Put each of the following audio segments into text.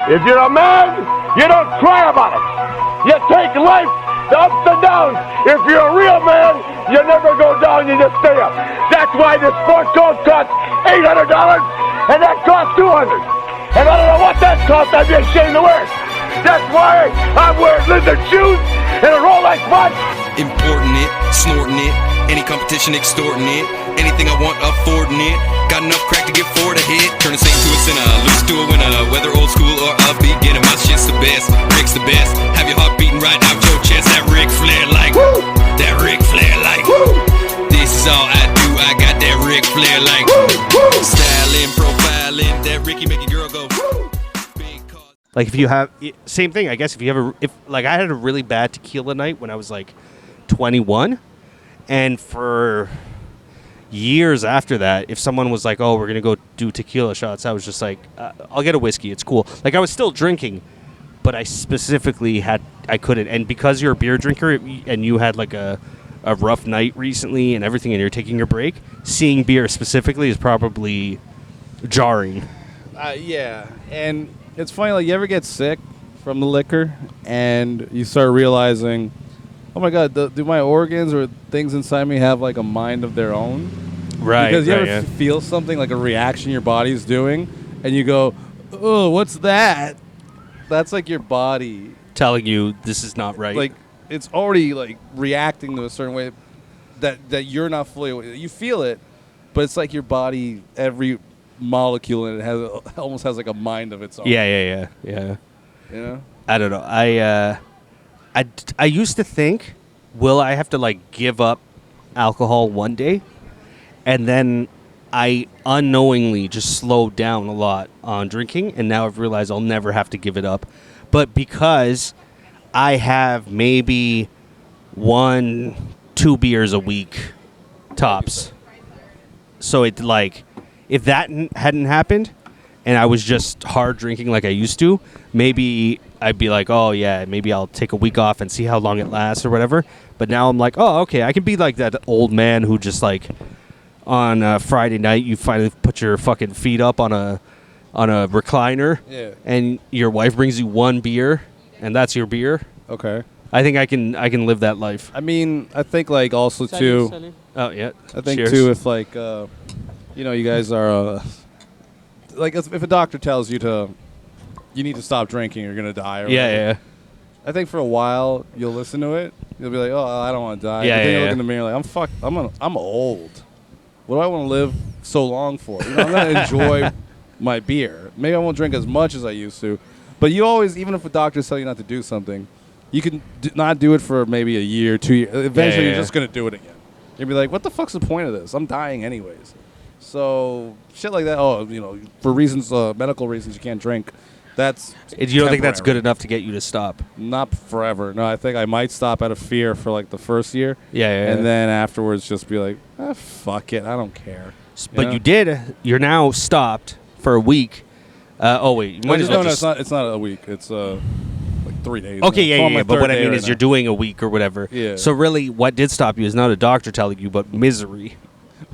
If you're a man, you don't cry about it. You take life, the ups and downs. If you're a real man, you never go down, you just stay up. That's why this sport coat costs $800 and that costs $200. And I don't know what that costs, I'd be ashamed to wear it. That's why I'm wearing lizard shoes and a Rolex watch. Importing it, snorting it, any competition extorting it, anything I want affording it, got enough crack to get four to hit, turn a saint to a sinner, lose to a winner, whether old school or upbeat, getting my shit's the best, Rick's the best, have your heart beating right out your chest, that Ric Flair like, woo! That Ric Flair like, woo! This is all I do, I got that Ric Flair like, woo! Styling, profiling, that Ricky make a girl go, woo! Like if you have, same thing, I guess if you have like I had a really bad tequila night when I was like 21, and for years after that, if someone was like, oh, we're going to go do tequila shots, I was just like, I'll get a whiskey, it's cool. Like I was still drinking, but I specifically I couldn't. And because you're a beer drinker and you had like a rough night recently and everything and you're taking your break, seeing beer specifically is probably jarring. Yeah, and it's funny, like, you ever get sick from the liquor and you start realizing, oh my God, do my organs or things inside me have like a mind of their own? Right. Because you ever feel something, like a reaction your body's doing, and you go, oh, what's that? That's like your body telling you this is not right. Like, it's already like reacting to a certain way that you're not fully aware. You feel it, but it's like your body, every molecule in it almost has like a mind of its own. Yeah. You know? I don't know. I used to think, will I have to like give up alcohol one day? And then I unknowingly just slowed down a lot on drinking, and now I've realized I'll never have to give it up. But because I have maybe 1-2 beers a week tops, so it like, if that hadn't happened and I was just hard drinking like I used to, maybe I'd be like, oh, yeah, maybe I'll take a week off and see how long it lasts or whatever. But now I'm like, oh, okay, I can be like that old man who just like on a Friday night you finally put your fucking feet up on a recliner, and your wife brings you one beer and that's your beer. Okay. I think I can live that life. I mean, I think like also too. Oh, yeah. I think Cheers. too, if like you know, you guys are like, if a doctor tells you you need to stop drinking, you're gonna die. Or Yeah. I think for a while you'll listen to it. You'll be like, oh, I don't want to die. Yeah, but then yeah, you look in the mirror like, I'm old. What do I want to live so long for? You know, I'm gonna enjoy my beer. Maybe I won't drink as much as I used to, but you always, even if a doctor tells you not to do something, you can not do it for maybe a year, 2 years. Eventually, you're just gonna do it again. You'll be like, what the fuck's the point of this? I'm dying anyways. So shit like that. Oh, you know, for reasons, medical reasons, you can't drink. That's you don't think that's good enough to get you to stop? Not forever. No, I think I might stop out of fear for like the first year. Yeah. And then afterwards, just be like, fuck it, I don't care. But you did. You're now stopped for a week. Oh wait, no, it's not a week. It's like 3 days. Okay, yeah. But what I mean is, you're doing a week or whatever. Yeah. So really, what did stop you is not a doctor telling you, but misery.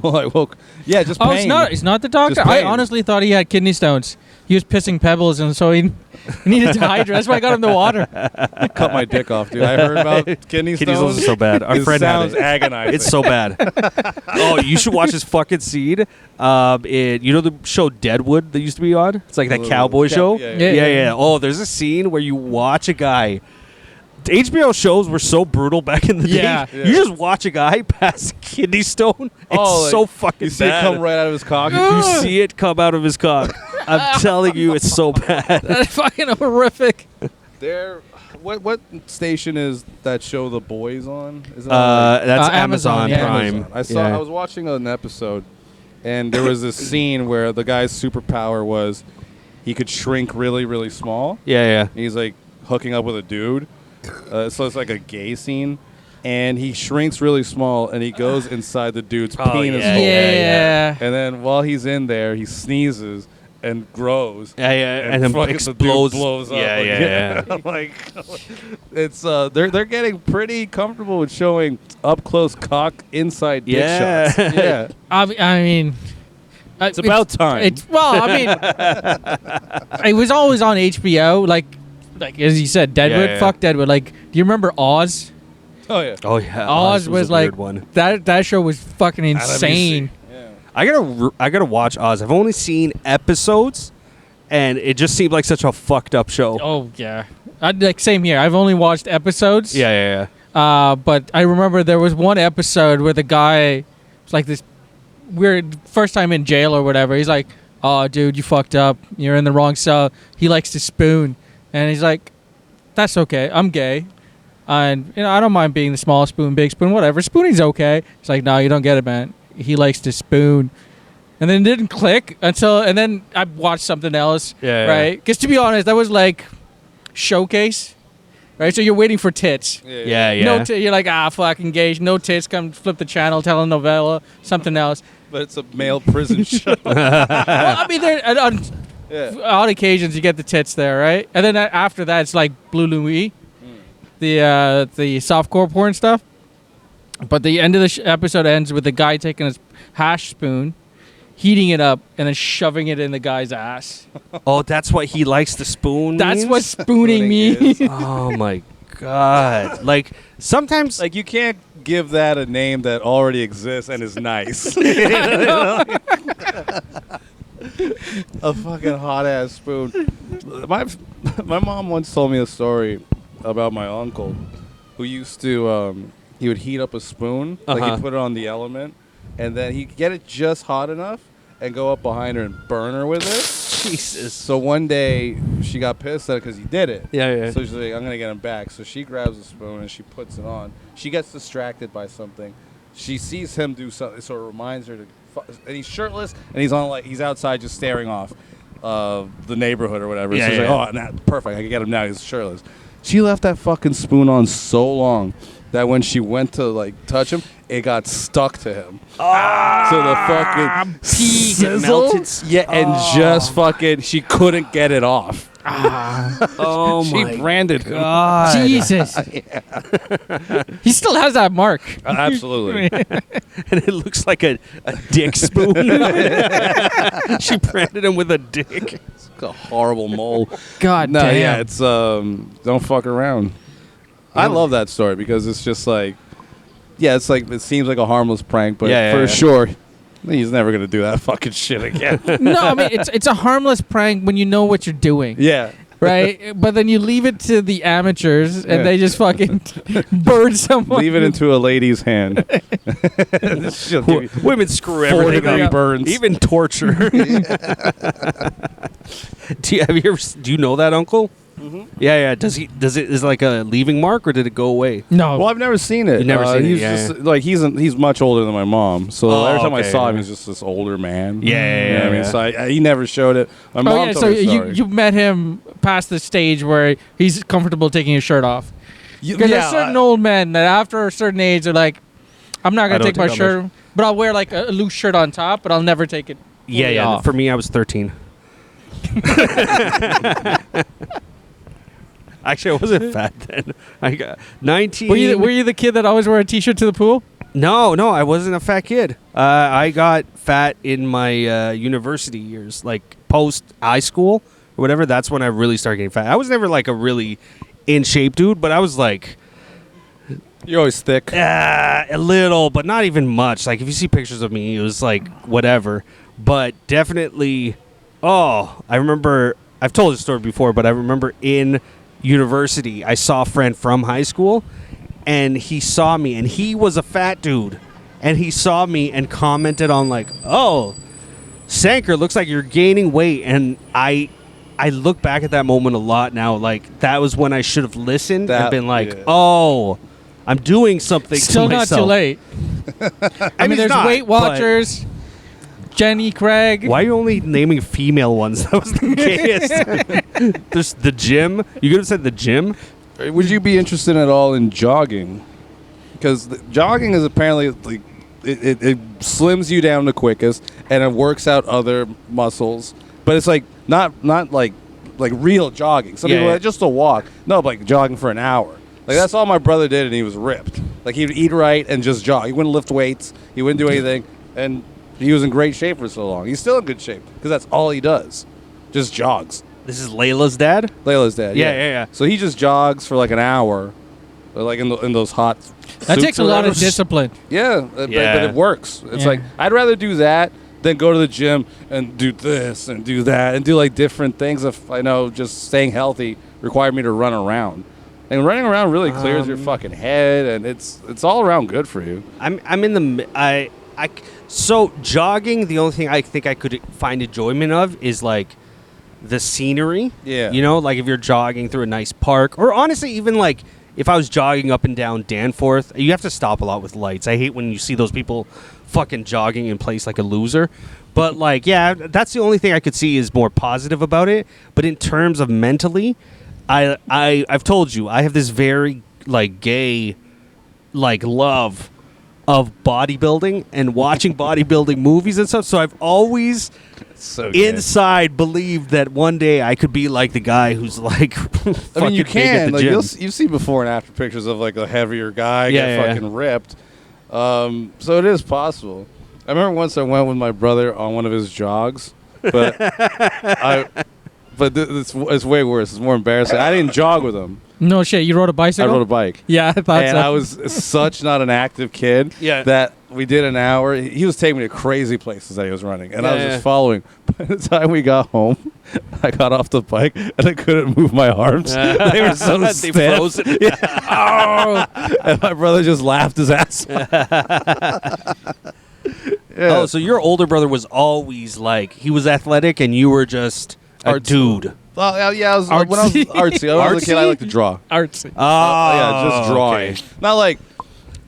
Well, I woke. Yeah, just pain. Oh, it's not the doctor. I honestly thought he had kidney stones. He was pissing pebbles, and so he needed to hydrate. That's why I got him the water. Cut my dick off, dude. I heard about kidney stones. Kidney stones are so bad. Our friend sounds had it. agonizing. It's so bad. Oh, you should watch this fucking scene. You know the show Deadwood that used to be on? It's like that cowboy show? Yeah. Oh, there's a scene where you watch a guy. HBO shows were so brutal back in the day. Yeah. You just watch a guy pass a kidney stone. It's so fucking bad. You see it come right out of his cock? You see it come out of his cock. I'm telling you, it's so bad. That's fucking horrific. What station is that show The Boys on? Is it that's Amazon Prime. Amazon. I was watching an episode, and there was this scene where the guy's superpower was he could shrink really, really small. Yeah. He's like hooking up with a dude. So it's like a gay scene, and he shrinks really small, and he goes inside the dude's penis hole. Yeah. And then while he's in there, he sneezes and grows. And then fucking explodes. The dude blows up. Yeah. I'm like, it's they're getting pretty comfortable with showing up close cock inside dick shots. Yeah. I mean, It's about time. Well, I mean, it was always on HBO. Like as you said, Deadwood. Yeah. Fuck Deadwood. Like, do you remember Oz? Oh yeah. Oh yeah, Oz was a like weird one. that show was fucking I never insane. Yeah. I gotta watch Oz. I've only seen episodes, and it just seemed like such a fucked up show. Oh yeah, like same here. I've only watched episodes. Yeah. But I remember there was one episode where the guy was like this weird first time in jail or whatever. He's like, "Oh, dude, you fucked up. You're in the wrong cell." He likes to spoon, and he's like, "That's okay. I'm gay, and I don't mind being the small spoon, big spoon, whatever. Spooning's okay." He's like, "No, you don't get it, man. He likes to spoon." And then it didn't click and then I watched something else, Yeah. right? Because to be honest, that was like Showcase, right? So you're waiting for tits. Yeah. No, you're like, fucking gay. No tits. Come flip the channel, telenovela, something else. But it's a male prison show. Well, I mean, on odd occasions you get the tits there, right? And then after that, it's like Blue Louis, the softcore porn stuff. But the end of the episode ends with the guy taking his hash spoon, heating it up, and then shoving it in the guy's ass. Oh, that's what he likes to spoon. That's means? what spooning means. Oh my god! Like sometimes, Like you can't give that a name that already exists and is nice. A fucking hot ass spoon. My mom once told me a story about my uncle who used to he would heat up a spoon, like he'd put it on the element, and then he'd get it just hot enough and go up behind her and burn her with it. Jesus. So one day she got pissed at it because he did it. Yeah. So she's like, I'm going to get him back. So she grabs a spoon and she puts it on. She gets distracted by something. She sees him do something, so it reminds her to. And he's shirtless and he's outside just staring off the neighborhood or whatever. Yeah, so she's yeah. like, oh, nah, perfect. I can get him now. He's shirtless. She left that fucking spoon on so long that when she went to like touch him, it got stuck to him. So the fucking pee sizzle, melted. yeah, and just fucking, she couldn't get it off. Oh She my branded him. god! Jesus. He still has that mark. Absolutely. And it looks like a dick spoon. She branded him with a dick. It's a horrible mole. God No, damn. yeah, it's don't fuck around. I love that story because it's just like, yeah, it's like it seems like a harmless prank, but for sure, he's never gonna do that fucking shit again. No, I mean it's a harmless prank when you know what you're doing. Yeah. Right? But then you leave it to the amateurs and they just fucking burn someone. Leave it into a lady's hand. She'll give you Women screw 4 everything degree up. burns. Even torture. Do you know that uncle? Mm-hmm. Yeah. Is it like a leaving mark or did it go away? No. Well, I've never seen it. You've never seen it, he's yeah. just like he's much older than my mom. So Oh, every time I okay, saw him, yeah. he's just this older man. Yeah, You know what I mean, so he never showed it. My mom Oh yeah, told so me the story. you met him past the stage where he's comfortable taking his shirt off. Because there's certain old men that after a certain age are like, I'm not gonna don't take my take shirt, but I'll wear like a loose shirt on top, but I'll never take it. fully Yeah. off. For me, I was 13. Actually, I wasn't fat then. I got 19. Were you the kid that always wore a t-shirt to the pool? No, I wasn't a fat kid. I got fat in my university years, like post high school or whatever. That's when I really started getting fat. I was never like a really in shape dude, but I was like You're always thick. a little, but not even much. Like if you see pictures of me, it was like whatever. But definitely, I remember. I've told this story before, but I remember in university, I saw a friend from high school. And he saw me, and he was a fat dude. And he saw me and commented on like, "Oh, Sanker, looks like you're gaining weight." And I look back at that moment a lot now. Like that was when I should have listened and been like, yeah. "Oh, I'm doing something." Still to not myself. too late. I mean, it's there's not, Weight but- Watchers, Jenny Craig. Why are you only naming female ones? That was the gayest. There's the gym. You could have said the gym. Would you be interested at all in jogging? Because jogging is apparently like it slims you down the quickest, and it works out other muscles. But it's like not like real jogging. Some people like just a walk. No, but like jogging for an hour. Like that's all my brother did, and he was ripped. Like he'd eat right and just jog. He wouldn't lift weights. He wouldn't do anything. And He was in great shape for so long. He's still in good shape because that's all he does, just jogs. This is Layla's dad? Layla's dad. Yeah. So he just jogs for like an hour, like in those hot. That suits takes a or lot of whatever. discipline. Yeah, but it works. It's Yeah. like I'd rather do that than go to the gym and do this and do that and do like different things. If I know just staying healthy required me to run around, and running around really clears your fucking head, and it's all around good for you. I'm in the so jogging. The only thing I think I could find enjoyment of is like the scenery. Yeah. You know, like if you're jogging through a nice park, or honestly, even like if I was jogging up and down Danforth, you have to stop a lot with lights. I hate when you see those people fucking jogging in place like a loser. But like, yeah, that's the only thing I could see is more positive about it. But in terms of mentally, I've told you I have this very like gay like love of bodybuilding and watching bodybuilding movies and stuff. So I've always So good. inside believed that one day I could be like the guy who's like I mean, you fucking big at can the like gym. you see before and after pictures of like a heavier guy Yeah, get yeah. fucking ripped. So it is possible. I remember once I went with my brother on one of his jogs, but it's way worse. It's more embarrassing. I didn't jog with him. No shit. You rode a I bicycle? rode a bike. Yeah, I thought And so. I was such not an active kid Yeah. that we did an hour. He was taking me to crazy places that he was running, and I was Yeah. just following. By the time we got home, I got off the bike and I couldn't move my arms. They were so They stiff. froze. Oh! And my brother just laughed his ass off. Oh, so your older brother was always like he was athletic and you were just a Artsy. dude. Well, yeah, when I was Artsy. artsy. I was a kid. I Artsy? like to draw. Artsy. Oh, Yeah, just drawing. okay. Not like,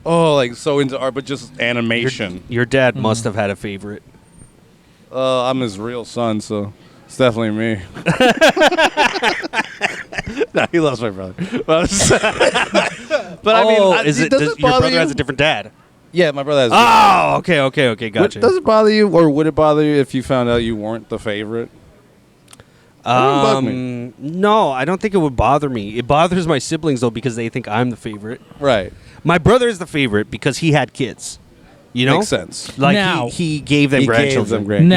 like so into art, but just animation. Your dad must have had a favorite. I'm his real son, so it's definitely me. Nah, he loves my brother. But I mean, is it does does, it your bother brother you? has a different dad? Yeah, my brother has. Oh, okay, gotcha. Does it bother you, or would it bother you if you found out you weren't the favorite? wouldn't bug me. No, I don't think it would bother me. It bothers my siblings though because they think I'm the favorite. Right. My brother is the favorite because he had kids. You know, Makes sense. like Now. he gave them He gave grandchildren. them grand-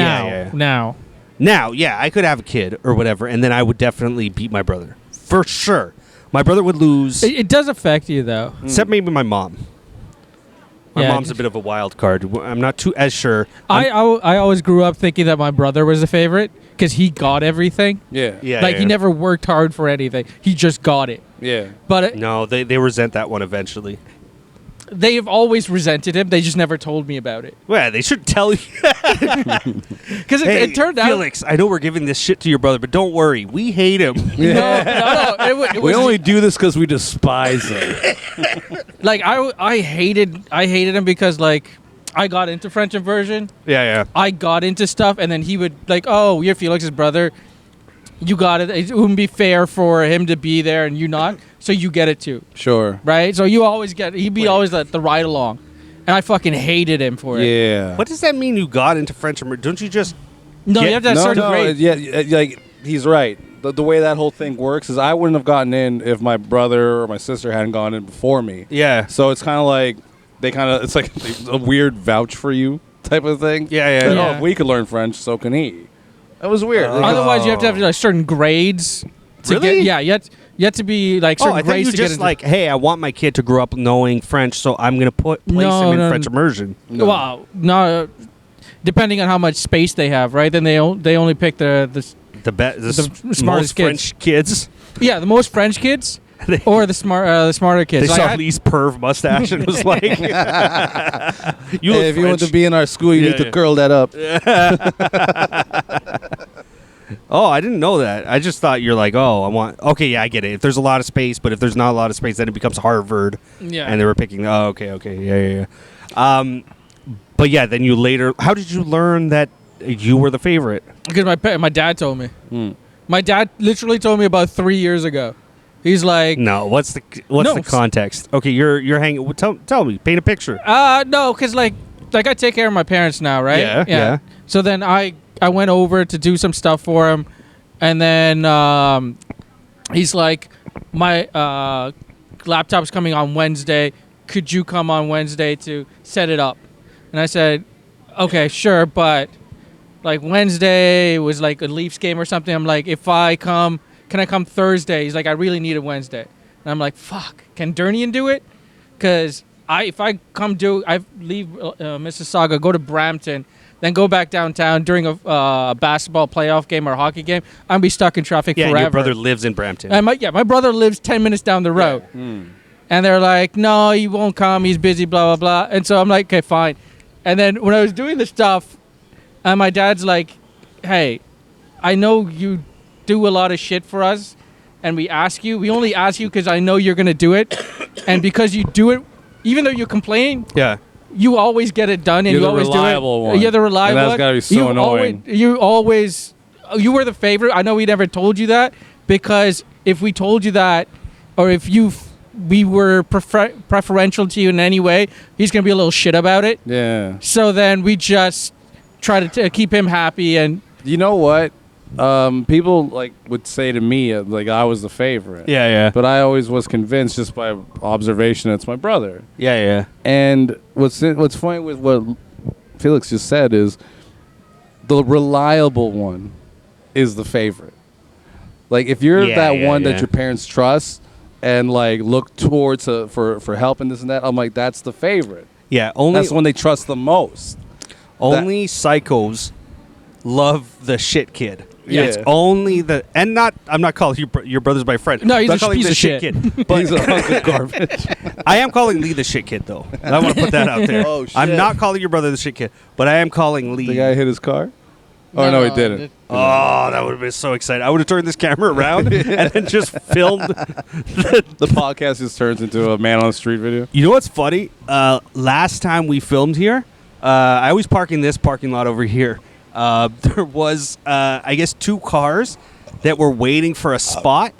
Now. Now, yeah, I could have a kid or whatever, and then I would definitely beat my brother for sure. My brother would lose, It does affect you, though. except maybe my mom. My Yeah. mom's a bit of a wild card. I'm not too as sure. I always grew up thinking that my brother was the favorite because he got everything. Yeah. Yeah, Like, yeah. he never worked hard for anything. He just got it. Yeah. But No, they resent that one eventually. they've always resented him. They just never told me about it. Well, they should tell you. Because Hey, it turned out... Felix, I know we're giving this shit to your brother, but don't worry, we hate him. No. It We was only do this because we despise him. like I hated him because like I got into French immersion. Yeah. I got into stuff, and then he would like, oh, you're Felix's brother. You got it. It wouldn't be fair for him to be there and you not, so you get it too, Sure. right? So you always get. He'd be always the ride along, and I fucking hated him for it. Yeah. What does that mean? You got into French immersion? Don't you just? No, Yeah, you have to have certain grades. yeah, like he's right. The way that whole thing works is I wouldn't have gotten in if my brother or my sister hadn't gone in before me. Yeah. So it's kind of like it's like a weird vouch for you type of thing. Yeah. Like, Yeah. oh, if we could learn French, so can he. That was weird. Like, Otherwise, you have to have like, certain grades. To Really? Get, yeah, you have to be like Oh, certain I thought grades you to get just into. like, hey, I want my kid to grow up knowing French, so I'm gonna place him in French immersion. No. Well, no, depending on how much space they have, right? Then they only pick the The smartest most kids. French kids. yeah, the most French kids or the smarter They kids. Like, saw I- Lee's perv mustache and was like, "You look Hey, if you want French." to be in our school, you Yeah, need to yeah. curl that up. Oh, I didn't know that. I just thought you're like, oh, I want. Okay, yeah, I get it. If there's a lot of space, but if there's not a lot of space, then it becomes Harvard. Yeah. And they were picking. Oh, okay, yeah. But yeah, then you later. How did you learn that you were the favorite? because my dad told me. Hmm. My dad literally told me about 3 years ago. He's like, No, what's the No, context? Okay, you're hanging. Well, tell me, paint a picture. no, because like I take care of my parents now, right? Yeah. So then I went over to do some stuff for him, and then he's like, my laptop's coming on Wednesday. Could you come on Wednesday to set it up? And I said, okay, sure, but like Wednesday was like a Leafs game or something. I'm like, if I come, can I come Thursday? He's like, I really need a Wednesday. And I'm like, fuck, can Durnian do it? Because if I leave Mississauga, go to Brampton, then go back downtown during a basketball playoff game or a hockey game, I'm going to be stuck in traffic forever. And your brother lives in Brampton. And my brother lives 10 minutes down the road. And they're like, no, he won't come. He's busy, blah, blah, blah. And so I'm like, okay, fine. And then when I was doing the stuff, my dad's like, hey, I know you do a lot of shit for us, and we only ask you because I know you're going to do it. And because you do it, even though you complain, you always get it done, and You're you the always reliable do it. one. You're the reliable And that's one. gotta be so annoying. You were the favorite. I know we never told you that, because if we told you that, or if we were preferential to you in any way, he's going to be a little shit about it. Yeah. So then we just try to keep him happy. And You know what? People like would say to me like I was the favorite. Yeah. But I always was convinced just by observation it's my brother. Yeah. And what's funny with what Felix just said is the reliable one is the favorite. Like if you're that your parents trust and like look towards for help and this and that, I'm like, that's the favorite. Yeah, That's the one they trust the most. Only psychos love the shit kid. Yeah. It's only I'm not calling your brother's my friend. No, he's I'm a calling piece the of shit. kid. But He's a hunk of garbage. I am calling Lee the shit kid, though. I want to put that out there. Oh, shit. I'm not calling your brother the shit kid, but I am calling Lee. The guy hit his car? Oh, no, he didn't. Oh, that would have been so exciting. I would have turned this camera around and then just filmed. The podcast just turns into a man on the street video. You know what's funny? Last time we filmed here, I was parking this parking lot over here. There was, I guess, 2 cars that were waiting for a spot,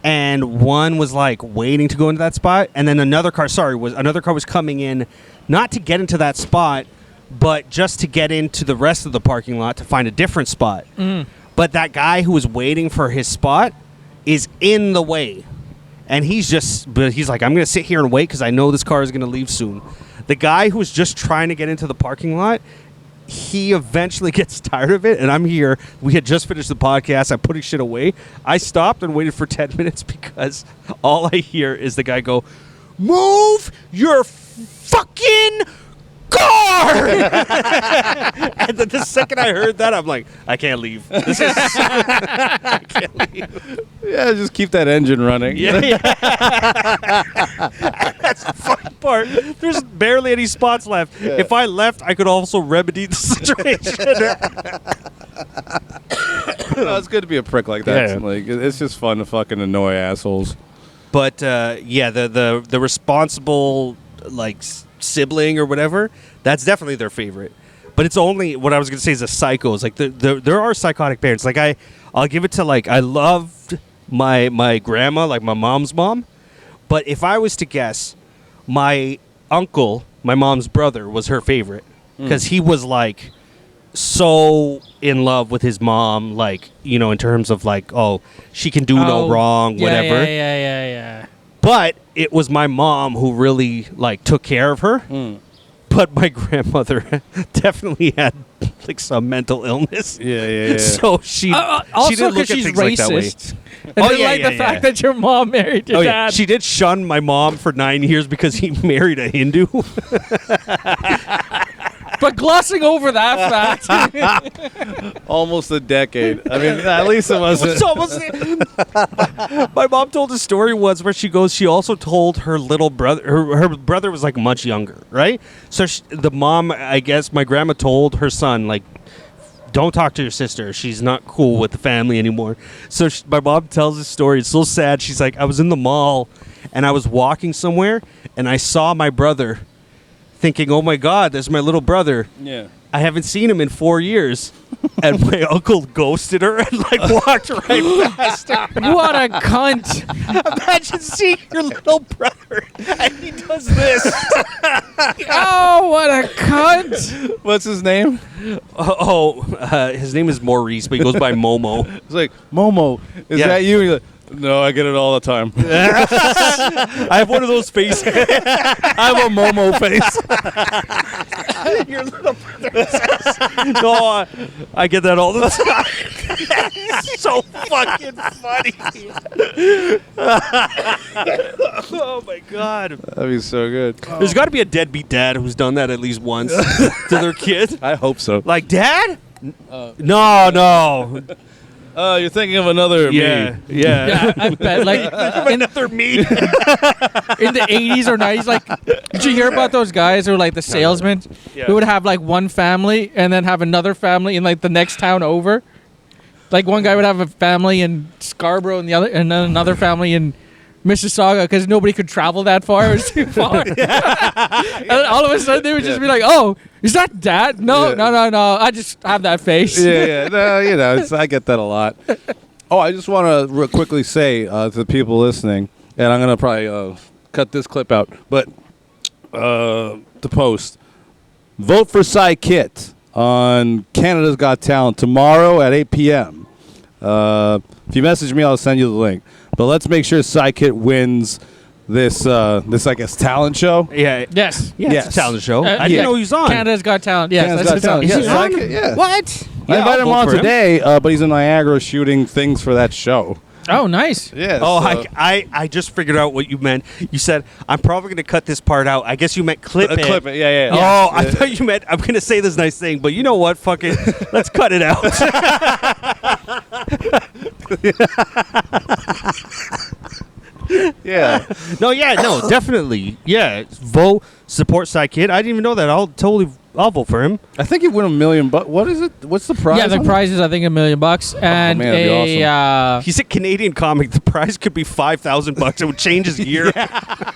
and one was like waiting to go into that spot, and then another car was coming in, not to get into that spot, but just to get into the rest of the parking lot to find a different spot. But that guy who was waiting for his spot is in the way, and he's like, I'm going to sit here and wait because I know this car is going to leave soon. The guy who was just trying to get into the parking lot, he eventually gets tired of it, and I'm here. We had just finished the podcast. I'm putting shit away. I stopped and waited for 10 minutes because all I hear is the guy go, "Move your fucking car!" And then the second I heard that, I'm like, I can't leave. This is I can't leave. Yeah, just keep that engine running. Yeah. That's the funny part. There's barely any spots left. Yeah. If I left, I could also remedy the situation. No, it's good to be a prick like that. Yeah. Like it's just fun to fucking annoy assholes. But the responsible like sibling or whatever, that's definitely their favorite. But it's only what I was gonna say is the psychos. Like there are psychotic parents. Like I'll give it to like I loved my grandma, like my mom's mom. But if I was to guess, my uncle, my mom's brother, was her favorite because he was like so in love with his mom, like, you know, in terms of like, oh, she can do no wrong, whatever. Yeah. But it was my mom who really like took care of her. But my grandmother definitely had like some mental illness. Yeah. So she Also didn't look because at she's things like that way. racist. And the fact that your mom married your dad. She did shun my mom for 9 years because he married a Hindu. But glossing over that fact. Almost a decade. I mean, at least it wasn't. It's almost my mom told a story once where she goes, she also told her little brother, her brother was like much younger, right? So the mom, I guess my grandma told her son, like, don't talk to your sister. She's not cool with the family anymore. So my mom tells this story. It's so sad. She's like, I was in the mall and I was walking somewhere and I saw my brother thinking, oh my God, that's my little brother. Yeah. I haven't seen him in 4 years. And my uncle ghosted her and like walked right past her. What a cunt. Imagine seeing your little brother and he does this. Oh, what a cunt. What's his name? His name is Maurice, but he goes by Momo. It's like, Momo, is that you? And you're like, no, I get it all the time. I have one of those faces. I have a Momo face. Your little brother says. No, I get that all the time. So fucking funny. Oh my god. That'd be so good. There's got to be a deadbeat dad who's done that at least once to their kid. I hope so. Like, Dad? No. You're thinking of another Yeah. Yeah, I bet. Like in Another me. in the 80s or 90s, like, did you hear about those guys who were like the salesmen who would have like one family and then have another family in like the next town over? Like one guy would have a family in Scarborough and then another family in Mississauga because nobody could travel that far. It was too far. And then all of a sudden they would just be like, "Oh, is that Dad? No, Yeah. no. I just have that face." Yeah. No, you know, I get that a lot. Oh, I just want to quickly say to the people listening, and I'm gonna probably cut this clip out, but to post, vote for Cy Kit on Canada's Got Talent tomorrow at 8 p.m. If you message me, I'll send you the link. But let's make sure Cy Kit wins this I guess talent show. Yeah. Yes. Yeah, Yes. it's a talent show. I Yeah. didn't know he was on. Canada's Got Talent. Yes, Canada's that's Got his Talent. song. Yeah, Cy Kit, yeah. What? I invited him I'll vote on for today, but he's in Niagara shooting things for that show. Oh, nice. Yeah. Oh, so- I just figured out what you meant. You said, I'm probably going to cut this part out. I guess you meant clip it. clip it. Yeah. Oh, I thought you meant, I'm going to say this nice thing, but you know what? Fuck it. Let's cut it out. Yeah. No, definitely. Yeah, vote, support Cy Kid. I didn't even know that. I'll vote for him. I think you win $1 million. What is it? What's the prize? Yeah, the on it? prize is I think $1 million, and man, that'd be He's a Canadian comic. The prize could be $5,000. It would change his year.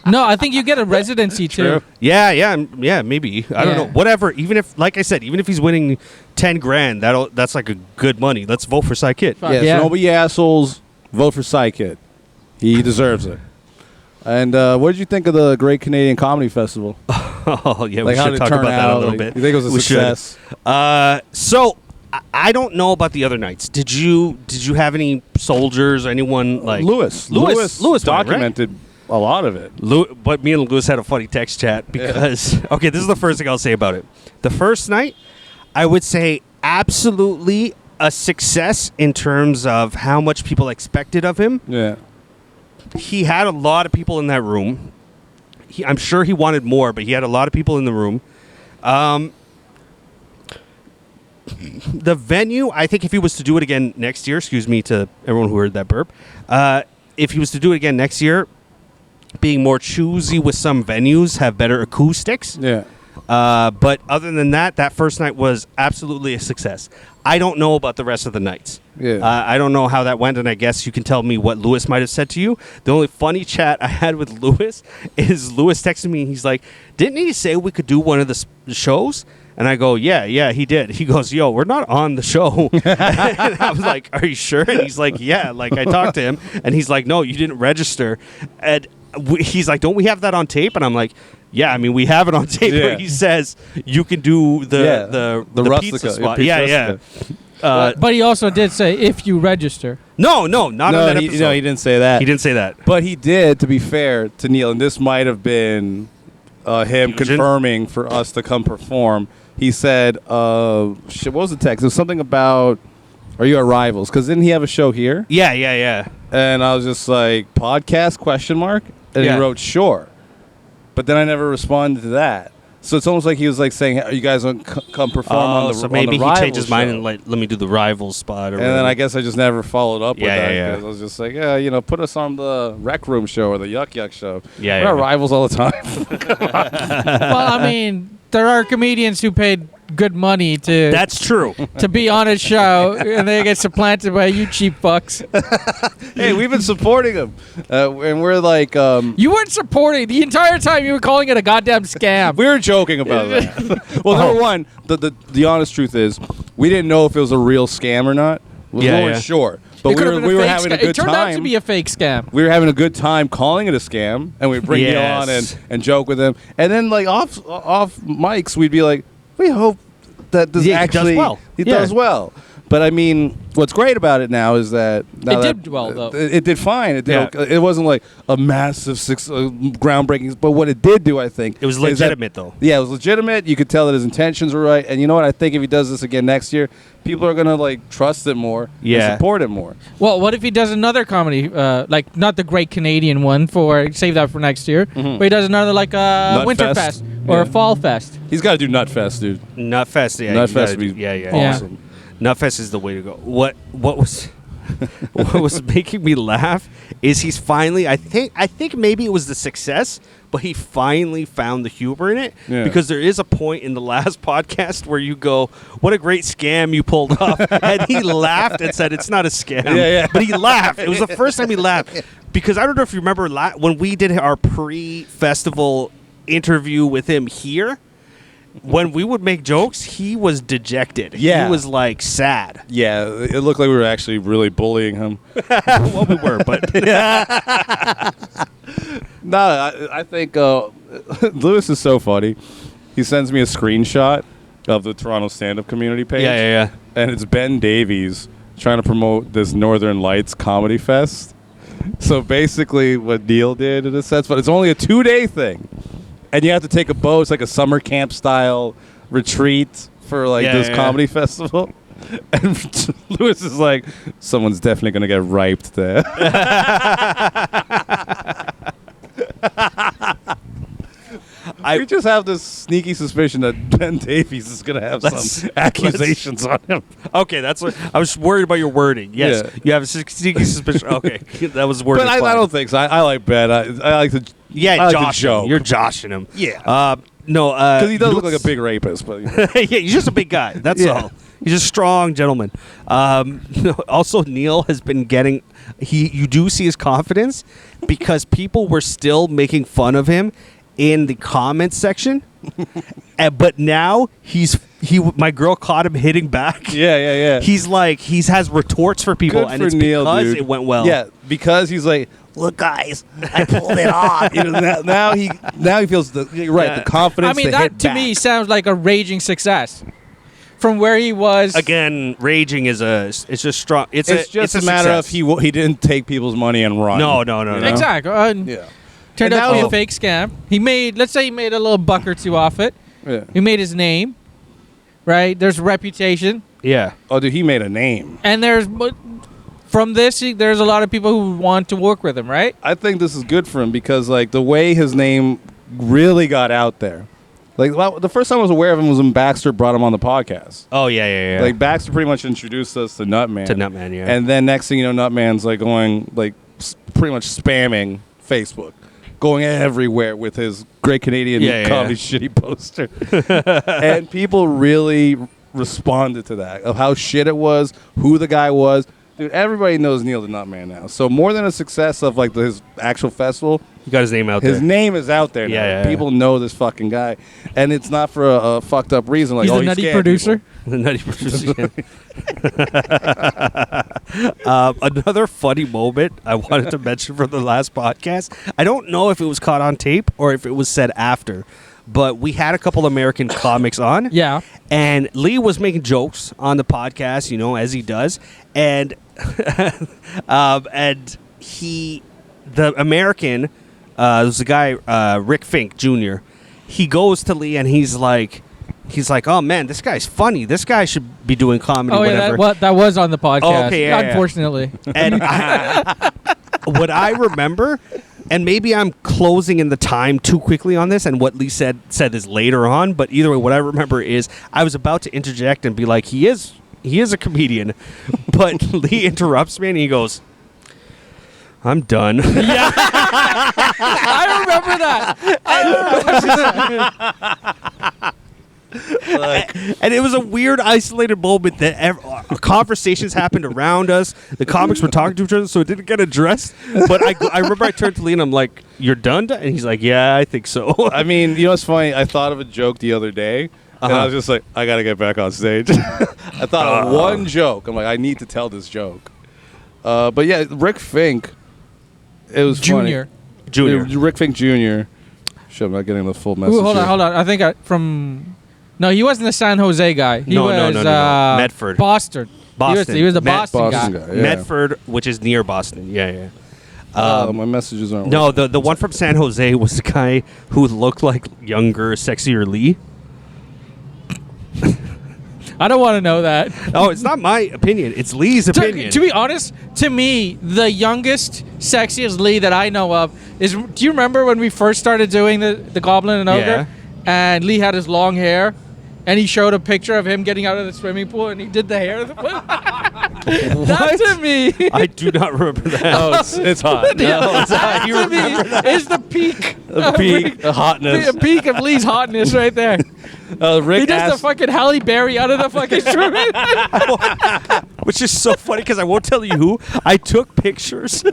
no, I think you get a residency too. Yeah, maybe. I don't Yeah. know. Whatever. Even if, like I said, even if he's winning 10 grand, that's like a good money. Let's vote for Cy Kid. Fuck Yeah, yeah. so don't be assholes. Vote for Cy Kid. He deserves it. And what did you think of the Great Canadian Comedy Festival? Oh, yeah, Like, we how should did it talk turn about that a out? little Like, bit. you think it was a We success? should. So, I don't know about the other nights. Did you have any soldiers, anyone like Lewis Lewis went, right? documented a lot of it. But me and Lewis had a funny text chat because okay, this is the first thing I'll say about it. The first night, I would say absolutely a success in terms of how much people expected of him. Yeah. He had a lot of people in that room. I'm sure he wanted more, but he had a lot of people in the room. The venue, I think if he was to do it again next year, excuse me to everyone who heard that burp, if he was to do it again next year, being more choosy with some venues, have better acoustics. Yeah. But other than that, that first night was absolutely a success. I don't know about the rest of the nights. Yeah. I don't know how that went, and I guess you can tell me what Lewis might have said to you. The only funny chat I had with Lewis is Lewis texted me, and he's like, didn't he say we could do one of the shows? And I go, yeah, he did. He goes, yo, we're not on the show. And I was like, are you sure? And he's like, yeah. Like, I talked to him, and he's like, no, you didn't register. And he's like, don't we have that on tape? And I'm like, yeah, I mean, we have it on tape where he says you can do the Rustica, pizza spot. Pizza Yeah. Rustica. But he also did say if you register. No, not on that episode. No, he didn't say that. He didn't say that. But he did, to be fair to Neal, and this might have been him confirming for us to come perform. He said, what was the text? It was something about, are you at Rivals? Because didn't he have a show here? Yeah. And I was just like, podcast, ? And Yeah. he wrote, sure. But then I never responded to that. So it's almost like he was like saying, are you guys going to come perform on the so on maybe the he changed Rivals his mind show? and let me do the Rivals spot. Or And then I guess I just never followed up with Yeah, that. yeah. Because I was just like, yeah, put us on the Rec Room show or the Yuck Yuck show. Yeah, We're at yeah. Rivals all the time. Well, I mean, there are comedians who paid good money to That's true. to be on a show, and they get supplanted by you cheap fucks. Hey, we've been supporting him. And we're like, You weren't supporting the entire time. You were calling it a goddamn scam. we were joking about that. Well, number one, the honest truth is, we didn't know if it was a real scam or not. We weren't sure. But It could have been we a were fake having a scam. good It turned time. out to be a fake scam. We were having a good time calling it a scam, and we'd bring Neil on Yes. and joke with him. And then, like, off mics, we'd be like, we hope that this Yeah, he does actually well. he Yeah. does well. But I mean, what's great about it now is that It did well, though. It did fine. It did. Yeah. Okay. It wasn't like a massive groundbreaking. But what it did do, I think, It was is that- legitimate, though. Yeah, it was legitimate. You could tell that his intentions were right. And you know what? I think if he does this again next year, people are gonna like trust it more Yeah. and support it more. Well, what if he does another comedy, like not the Great Canadian one save that for next year, but he does another like a Nutfest. Winterfest or Yeah. a Fall Fest. He's got to do Nutfest, dude. Nutfest, yeah. Nutfest you gotta would be do- yeah. awesome. Nutfest is the way to go. What was what was making me laugh is he's finally I think maybe it was the success, but he finally found the humor in it. Yeah. Because there is a point in the last podcast where you go, "What a great scam you pulled off," and he laughed and said, "It's not a scam." Yeah. But he laughed. It was the first time he laughed because I don't know if you remember when we did our pre-festival interview with him here. When we would make jokes, he was dejected. Yeah. He was like sad. Yeah, it looked like we were actually really bullying him. Well, we were, but No, I think Lewis is so funny. He sends me a screenshot of the Toronto stand-up community page. yeah. And it's Ben Davies trying to promote this Northern Lights Comedy Fest. So basically what Neal did in a sense, but it's only a 2-day thing. And you have to take a boat. It's like a summer camp style retreat for like this comedy festival. And Lewis is like, someone's definitely going to get riped there. I just have this sneaky suspicion that Ben Davies is going to have some accusations on him. Okay, that's what I was worried about your wording. Yes, Yeah. you have a sneaky suspicion. Okay, that was worded. But I don't think so. I like Ben. I like to. Yeah, I like to josh him. joke. You're joshing him. Yeah. No, Because he does you look know like a big rapist, but yeah, he's just a big guy. That's Yeah. all. He's a strong gentleman. Also, Neal has been getting. You do see his confidence because people were still making fun of him in the comments section, but now my girl caught him hitting back. yeah. He's like he has retorts for people, Good and for it's Neal, because dude. it went well. Yeah, because he's like, look, guys, I pulled it off. You know, now he feels you're right. Yeah. The confidence. I mean, to that hit to back. me sounds like a raging success. From where he was Again, raging is it's just strong. It's just a a matter success. of he didn't take people's money and run. No. you know? Exactly. Yeah. Turned And out to be now- a fake scam. Let's say he made a little buck or two off it. Yeah. He made his name, right? There's reputation, Yeah. Oh, dude, he made a name. and from this, there's a lot of people who want to work with him, right? I think this is good for him because like the way his name really got out there. Like the first time I was aware of him was when Baxter brought him on the podcast. Oh yeah. Like Baxter pretty much introduced us to Nutman. To Nutman, yeah. And then next thing you know, Nutman's like going like pretty much spamming Facebook, going everywhere with his Great Canadian Comedy Shitty poster. And people really responded to that of how shit it was, who the guy was. Dude, everybody knows Neal the Nutman now. So more than a success of like his actual festival, He got his name out his there. name is out there now. Yeah. People know this fucking guy, and it's not for a fucked up reason. Like He's the he nutty scammed producer. people. The nutty producer. Another funny moment I wanted to mention from the last podcast. I don't know if it was caught on tape or if it was said after, but we had a couple American comics on. Yeah. And Lee was making jokes on the podcast, as he does, and and the American, there's a guy, Rick Fink Jr. He goes to Lee and he's like, oh man, this guy's funny. This guy should be doing comedy. Oh whatever. yeah, that was on the podcast. Oh, okay, yeah. Unfortunately. And what I remember, and maybe I'm closing in the time too quickly on this, and what Lee said this later on, but either way, what I remember is I was about to interject and be like, he is a comedian, but Lee interrupts me and he goes, I'm done. I remember that. And it was a weird, isolated moment that conversations happened around us. The comics were talking to each other, so it didn't get addressed. But I remember I turned to Lee and I'm like, "You're done?" And he's like, "Yeah, I think so." I mean, you know what's funny? I thought of a joke the other day, and I was just like, I gotta get back on stage. I thought of one joke. I'm like, I need to tell this joke. But yeah, Rick Fink. It was Junior. funny. Rick Fink Jr. Shit, I'm not getting the full message. Ooh, hold here. on. I think No, he wasn't the San Jose guy. He No, was Medford. Boston. Boston. He was the Met- Boston Boston guy. guy. Yeah. Medford, which is near Boston. Yeah. My messages aren't. No, working. the one from San Jose was the guy who looked like younger, sexier Lee. I don't want to know that. Oh, it's not my opinion. It's Lee's opinion. To be honest, to me, the youngest, sexiest Lee that I know of is. Do you remember when we first started doing the Goblin and Ogre? Yeah. And Lee had his long hair, and he showed a picture of him getting out of the swimming pool, and he did the hair. That to me. I do not remember that. Oh, it's hot. No, it's hot. to me is the peak. The peak of hotness. The peak of Lee's hotness right there. Rick He does the asked, fucking Halle Berry out of the fucking swimming. Which is so funny because I won't tell you who. I took pictures.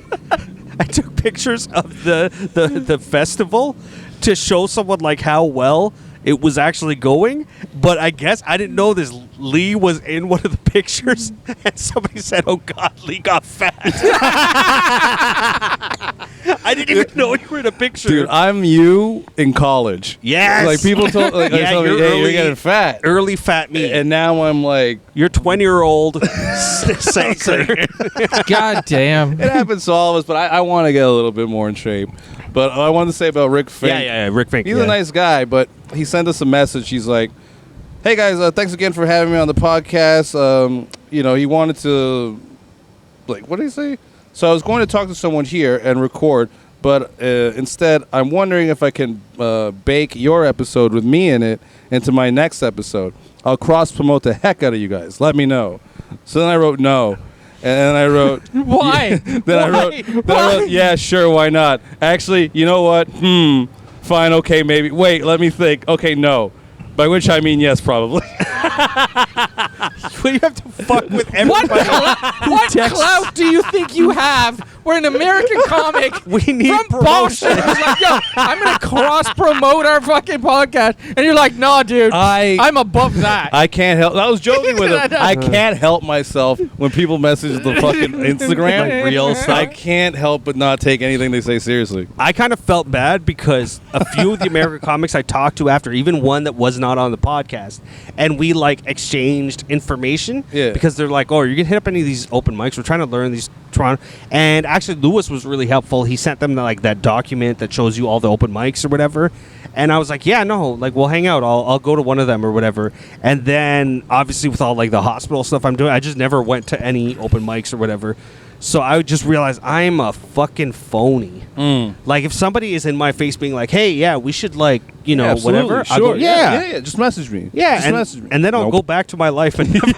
I took pictures of the festival to show someone like how well it was actually going, but I guess I didn't know this Lee was in one of the pictures, and somebody said, "Oh God, Lee got fat." I didn't even know you were in a picture. dude, I'm you in college. Yes. Like people told, like, Yeah, told me, you're hey, early- you're getting fat. Early fat me, And now I'm like, you're 20-year-old Sanker. God damn. it happens to all of us, but I want to get a little bit more in shape. But I wanted to say about Rick Fink. Yeah, Rick Fink. He's yeah. a nice guy, but he sent us a message. He's like, "Hey guys, thanks again for having me on the podcast." He wanted to, like, what did he say? So I was going to talk to someone here and record, but instead, I'm wondering if I can bake your episode with me in it into my next episode. I'll cross promote the heck out of you guys. Let me know. So then I wrote no. And then I wrote, Why? Then I wrote, yeah, sure, why not? Actually, you know what? Fine, okay, maybe. Wait, let me think. Okay, no. By which I mean yes, probably. Well, you have to fuck with What, everybody. what clout do you think you have? We're an American comic We need from Boston. promotion. Who's like, yo, I'm gonna cross promote our fucking podcast, and you're like, nah, dude, I'm above that. I can't help. I was joking with him. I know. I can't help myself when people message the fucking Instagram. Like real stuff. I can't help but not take anything they say seriously. I kind of felt bad because a few of the American comics I talked to after, even one that was not on the podcast, and we like exchanged information. Yeah. Because they're like, "Oh, you can hit up any of these open mics. We're trying to learn these Toronto." And actually, Lewis was really helpful. He sent them like that document that shows you all the open mics or whatever. And I was like, "Yeah, no, like we'll hang out. I'll go to one of them or whatever." And then obviously with all like the hospital stuff I'm doing, I just never went to any open mics or whatever. So I just realized I'm a fucking phony. Like if somebody is in my face being like, "Hey, yeah, we should like, Yeah, absolutely, whatever." Sure. I'll go, yeah. Yeah. Just message me. Yeah, Just and, message me. and then I'll Nope. go back to my life and never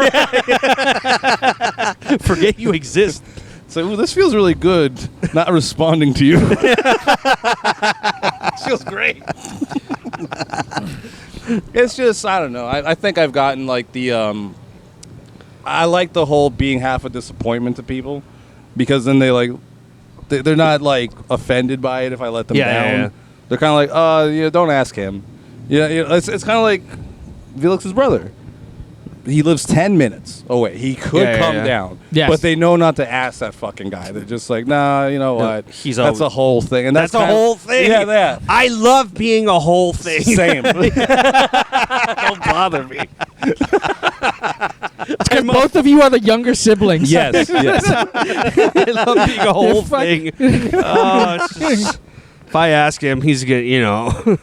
forget you exist. So, ooh, this feels really good. Not responding to you. Feels great. It's just, I don't know. I think I've gotten like the I like the whole being half a disappointment to people, because then they're not like offended by it if I let them Yeah, down. yeah, yeah. They're kind of like, don't ask him. Yeah, it's kind of like Felix's brother. He lives 10 minutes away. He could Yeah, yeah, come yeah. down. Yes. But they know not to ask that fucking guy. They're just like, nah, you know what? he's that's a- a whole thing. And That's a kinda- whole thing. Yeah, that. I love being a whole thing. Same. Don't bother me. And both of you are the younger siblings. yes, yes. I love being a whole fuck- thing. Oh, it's just, if I ask him, he's gonna,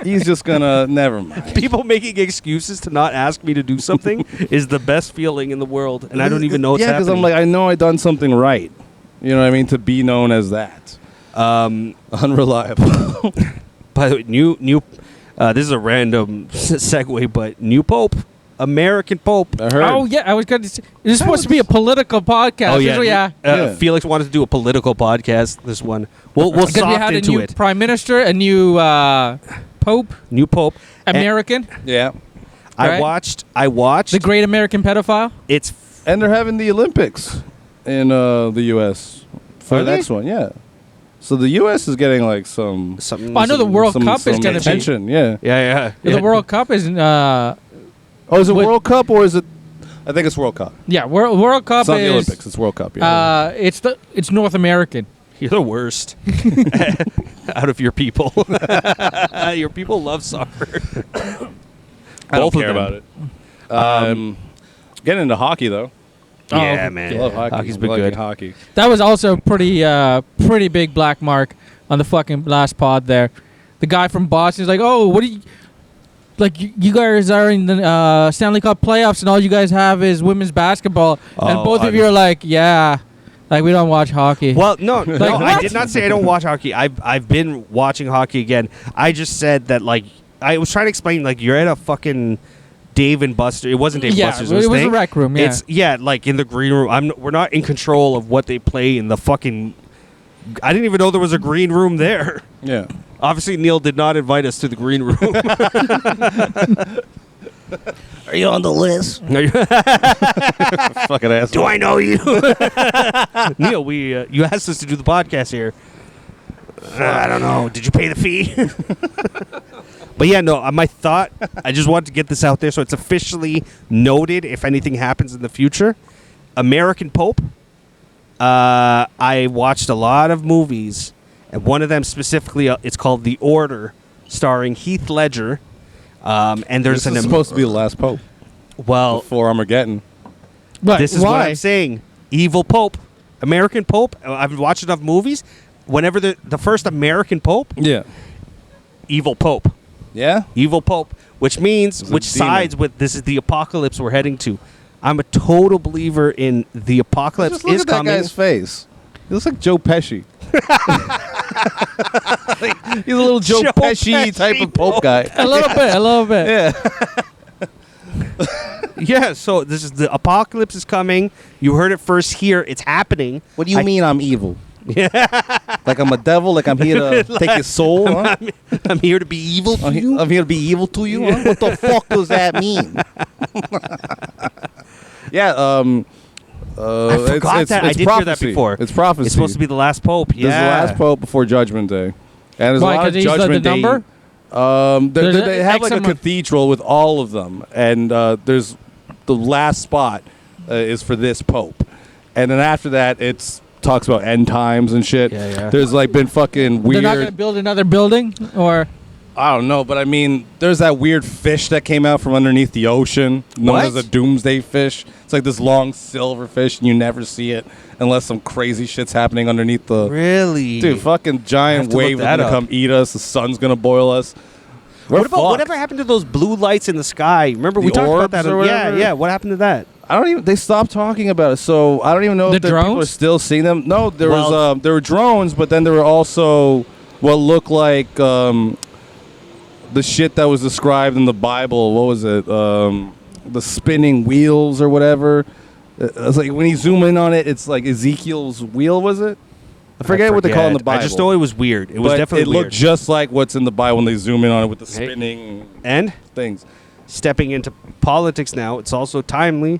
He's just gonna, never mind. people making excuses to not ask me to do something is the best feeling in the world, and I don't even know what's because happening. I'm like, I know I done something right. You know what I mean? To be known as that. Unreliable. By the way, new. This is a random segue, but new Pope, American Pope. I heard. Oh yeah, I was going to say this is supposed to be a political podcast. Oh yeah, yeah. Yeah. Felix wanted to do a political podcast. This one, we'll Because we soft had a into new it. prime minister, a new pope, New Pope, And American, Yeah. I Right. watched. the great American pedophile. It's And they're having the Olympics in the U.S. for Are the they? next one. Yeah. So the U.S. is getting like some. something. Well, I know the World some, Cup is some going to be. attention. Yeah. Yeah. The World Cup is Oh, is it What- World Cup or is it? I think it's World Cup. World Cup It's not is the Olympics. It's World Cup. Yeah. it's North American. You're the worst out of your people. Your people love soccer. I don't Both of care them. about it. Getting into hockey though. Oh, Yeah, okay. man. I love hockey. Hockey's I been like good. Hockey. That was also pretty big black mark on the fucking last pod there. The guy from Boston's like, oh, what do you... Like, you guys are in the Stanley Cup playoffs and all you guys have is women's basketball. And Oh, both of you are like, yeah, like, we don't watch hockey. Well, no, no, I what? did not say I don't watch hockey. I've been watching hockey again. I just said that, like, I was trying to explain, like, you're at a fucking Dave and Buster. It wasn't Dave and Yeah, Buster's. it was thing. a rec room, yeah. It's like in the green room. We're not in control of what they play in the fucking. I didn't even know there was a green room there. Yeah. Obviously, Neal did not invite us to the green room. Are you on the list? Fucking asshole. Do I know you, Neal? You asked us to do the podcast here. I don't know. Did you pay the fee? But yeah, no. My thought. I just wanted to get this out there so it's officially noted. If anything happens in the future, American Pope. I watched a lot of movies, and one of them specifically, it's called The Order, starring Heath Ledger. And there's This is supposed to be the last pope before Armageddon. But this is why? what I'm saying. Evil Pope, American Pope. I've watched enough movies. Whenever the first American Pope, Yeah. evil Pope, Yeah? evil Pope, which means It's a which demon. sides with this is the apocalypse we're heading to. I'm a total believer in the apocalypse Just look is at that coming. guy's face. He looks like Joe Pesci. He's a little Joe, Joe Pesci type of pope guy. A little bit. Yeah. Yeah, so this is the apocalypse is coming. You heard it first here. It's happening. What do you mean I'm evil? Yeah. Like I'm a devil? Like I'm here to take his soul? Huh? I'm here to be evil to you. I'm here to be evil to you? Huh? What the fuck does that mean? Yeah, I forgot that. I did hear that before. It's prophecy. It's supposed to be the last Pope. Yeah. This is the last pope before Judgment Day. And there's Why, a lot 'cause of he's the Judgment Day. number? They have like a X amount- cathedral with all of them, and there's the last spot is for this pope, and then after that it's talks about end times and shit. Yeah, yeah. There's like been fucking They're not going to weird. build another building? Or... I don't know, but I mean, there's that weird fish that came out from underneath the ocean, known What? as a doomsday fish. It's like this long silver fish, and you never see it unless some crazy shit's happening underneath the. Really? Dude, fucking I have giant to look wave is that gonna up. come eat us. The sun's gonna boil us. We're What about fucked. whatever happened to those blue lights in the sky? Remember we The talked about orbs that. or Yeah, whatever? yeah. What happened to that? I don't even. They stopped talking about it, so I don't even know The if people are drones? still seeing them. No, there Well- there were drones, but then there were also what looked like the shit that was described in the Bible. What was it? The spinning wheels or whatever. It's like when you zoom in on it, it's like Ezekiel's wheel. Was it? I forget what they call it in the Bible. I just know it was weird. It was but definitely it weird. looked just like what's in the Bible when they zoom in on it with the Hey. spinning And things. stepping into politics now, it's also timely.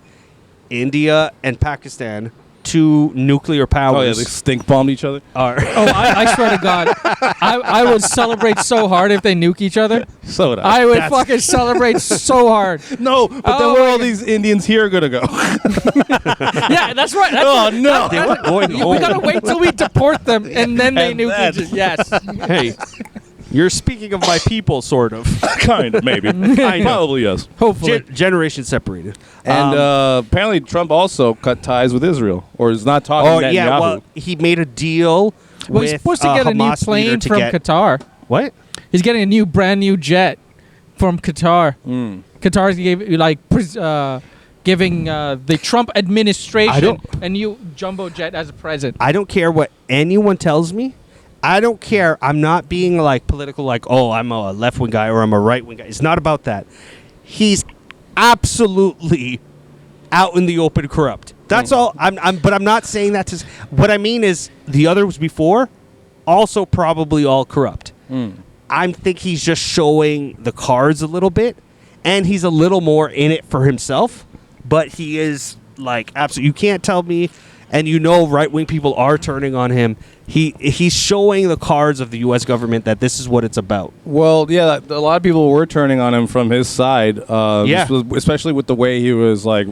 India and Pakistan, two nuclear powers, Oh yeah, they stink bombed each other. are. Oh, I swear to God, I would celebrate so hard if they nuke each other. So would I would That's- fucking celebrate so hard. No, but then Oh where my all God. these Indians here gonna go? Yeah, that's right. That's Oh right. no! They were going We home. gotta wait till we deport them, and then they And nuke then- each other. Yes. Hey, you're speaking of my people, sort of. kind of, maybe. Probably yes. Hopefully. Generation separated. And apparently Trump also cut ties with Israel, or is not talking Oh to Netanyahu. yeah, well, he made a deal Well, with he's supposed to get a new Hamas leader plane to from get- Qatar. What? He's getting a brand new jet from Qatar. Qatar's giving the Trump administration a new jumbo jet as a present. I don't care what anyone tells me. I don't care. I'm not being like political, like, oh, I'm a left wing guy or I'm a right wing guy. It's not about that. He's absolutely out in the open corrupt. That's all. But I'm not saying that to. What I mean is the others before, also probably all corrupt. I think he's just showing the cards a little bit, and he's a little more in it for himself. But he is like absolutely. You can't tell me. And you know, right wing people are turning on him. He's showing the cards of the U.S. government that this is what it's about. Well, yeah, a lot of people were turning on him from his side. Yeah. Especially with the way he was like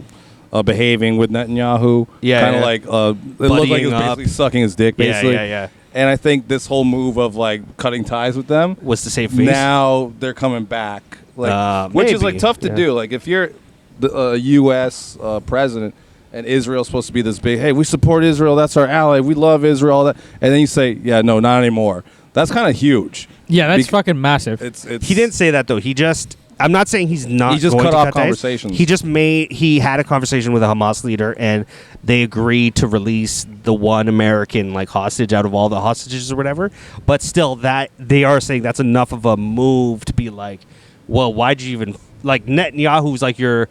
behaving with Netanyahu. Yeah, kind of yeah. like it looked like he was Buddying up. basically sucking his dick. Basically. Yeah. And I think this whole move of like cutting ties with them Was to save face. now they're coming back, like which is like maybe, tough to yeah. do. Like if you're the U.S. President and Israel's supposed to be this big, hey, we support Israel, that's our ally, we love Israel, all that, and then you say, yeah, no, not anymore. That's kind of huge. Yeah, that's fucking massive. It's He didn't say that though. I'm not saying he's not. He just going cut to off cut ties. conversations. He had a conversation with a Hamas leader, and they agreed to release the one American like hostage out of all the hostages or whatever. But still, that they are saying that's enough of a move to be like, well, why'd you even like Netanyahu's like your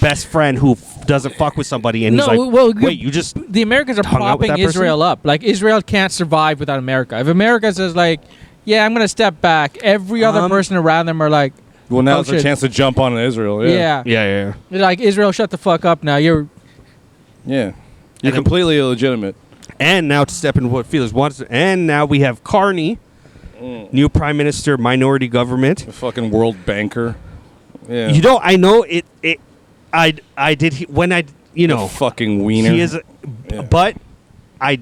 best friend who doesn't fuck with somebody, and he's like, wait, you just the Americans are hung out with propping that person? Israel up. Like Israel can't survive without America. If America says like, yeah, I'm gonna step back, every other person around them are like, well, now oh, it's a shit. chance to jump on Israel. Yeah. yeah. They're like, Israel, shut the fuck up now. You're completely illegitimate. And now to step into what Felix wants, and now we have Carney, new prime minister, minority government. A fucking world banker. Yeah. You know, I know it. I did when I The fucking wiener. he is, but I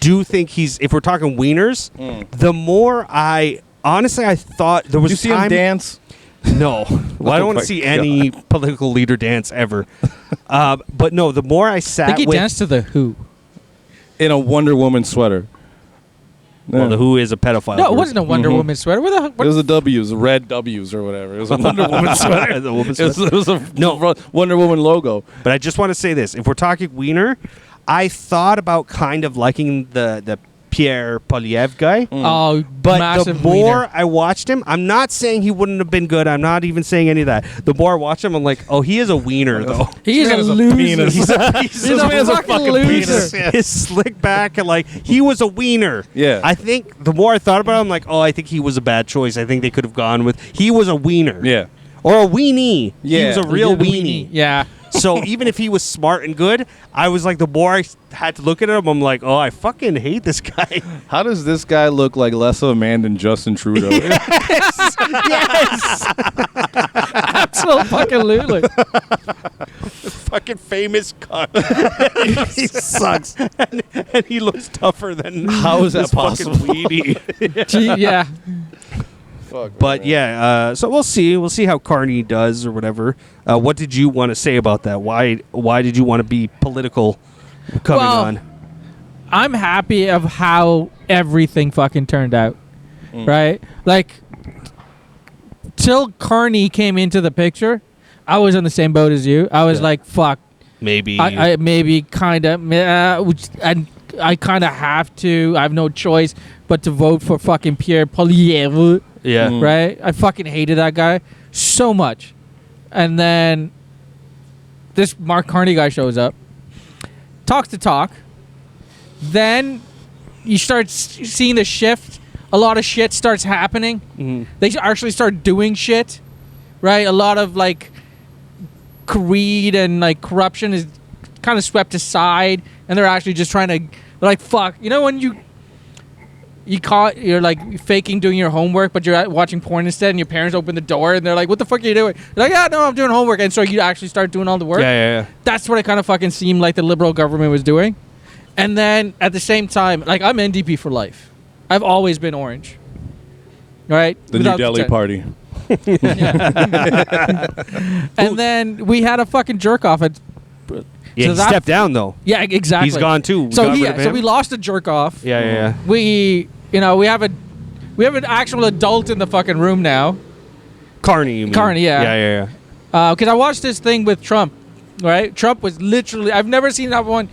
do think he's. If we're talking wieners, the more I thought there was Did you see time. him dance? No, well, I don't want my to see any political leader dance ever. But no, the more I I sat think he with, danced to the Who. In a Wonder Woman sweater. well, the Who is a pedophile. No, it group. wasn't a Wonder Woman sweater. Where the It was the W's, red W's or whatever. It was a Wonder Woman sweater. The woman's It was a No. Wonder Woman logo. But I just want to say this: if we're talking wiener, I thought about kind of liking the Pierre Polyev guy. Oh, But massive the more wiener. I watched him, I'm not saying he wouldn't have been good. I'm not even saying any of that. The more I watch him, I'm like, oh, he is a wiener, though. He is man a is a loser. penis. He's a He's a fucking loser. His slick back and like he was a wiener. Yeah. I think the more I thought about it, I'm like, oh, I think he was a bad choice. I think they could have gone with he was a wiener. Yeah. Or a weenie. He Yeah. was a real weenie. Yeah. So even if he was smart and good, I was like, the more I had to look at him, I'm like, oh, I fucking hate this guy. How does this guy look like less of a man than Justin Trudeau? Yes. Absolutely. Fucking famous cunt. He sucks. And he looks tougher than How is that this fucking possible? weenie. Gee, yeah. Fuck, But man. yeah, so we'll see. We'll see how Carney does or whatever. What did you want to say about that? Why did you want to be political coming Well, on? I'm happy of how everything fucking turned out. Right? Like, till Carney came into the picture, I was in the same boat as you. I was like, fuck. Maybe. I maybe kind of, and I kind of have to. I have no choice but to vote for fucking Pierre Poilievre. yeah. Right? I fucking hated that guy so much. And then this Mark Carney guy shows up, talks the talk. Then you start seeing the shift. A lot of shit starts happening. Mhm. They actually start doing shit, right? A lot of like greed and like corruption is kind of swept aside, and they're actually just trying to, they're like, fuck. You know when you're like faking doing your homework, but you're watching porn instead, and your parents open the door and they're like, what the fuck are you doing? You're like, yeah, no, I'm doing homework. And so you actually start doing all the work. Yeah. That's what it kind of fucking seemed like the liberal government was doing. And then at the same time, like, I'm NDP for life. I've always been orange. Right? The Without New Delhi pretend. party. And then we had a fucking jerk off at. Yeah, So he that- stepped down though. Yeah, exactly. He's gone too. We So got rid yeah, of so him. we lost a jerk off. Yeah. We have an actual adult in the fucking room now. Carney, you mean? Carney, yeah. Yeah. Because I watched this thing with Trump, right? Trump was literally, I've never seen that one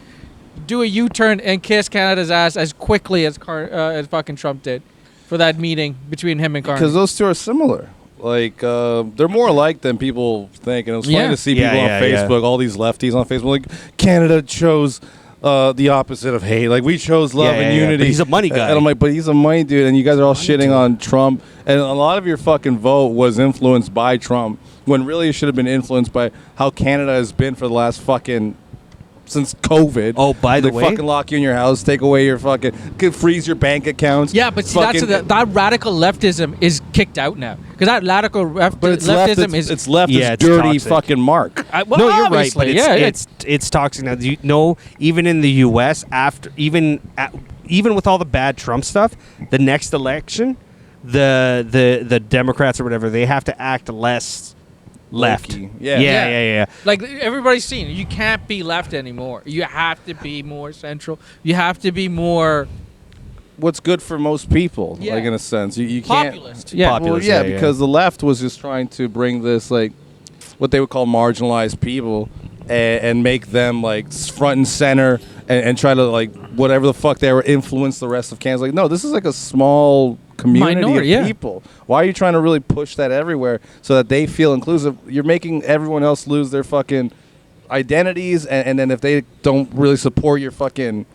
do a U-turn and kiss Canada's ass as quickly as fucking Trump did for that meeting between him and Carney. Because those two are similar. Like, they're more alike than people think. And it was funny Yeah. to see people on Facebook, all these lefties on Facebook, like, Canada chose the opposite of hate. Like, we chose love and unity. But he's a money guy. And I'm like, but he's a money dude, and you guys are all shitting on Trump. And a lot of your fucking vote was influenced by Trump, when really it should have been influenced by how Canada has been for the last fucking... since COVID. Oh, by the they way, fucking lock you in your house, take away your fucking, could freeze your bank accounts. Yeah, but see, that radical leftism is kicked out now. Because that radical But it's leftism left, is... it's left Yeah, this it's dirty toxic. fucking mark. well, no, you're right, but obviously, it's toxic now. You know, even in the U.S., even with all the bad Trump stuff, the next election, the Democrats or whatever, they have to act less left. Low-key. Yeah. Yeah. Like everybody's seen, you can't be left anymore. You have to be more central. You have to be more What's good for most people, Yeah. like in a sense. You can't. populist. Yeah. Populist. Well, yeah, Yeah, yeah. because the left was just trying to bring this like what they would call marginalized people and make them like front and center and try to like whatever the fuck they were influence the rest of Kansas. Like, no, this is like a small community Minority, of yeah. people. Why are you trying to really push that everywhere so that they feel inclusive? You're making everyone else lose their fucking identities, and then if they don't really support your fucking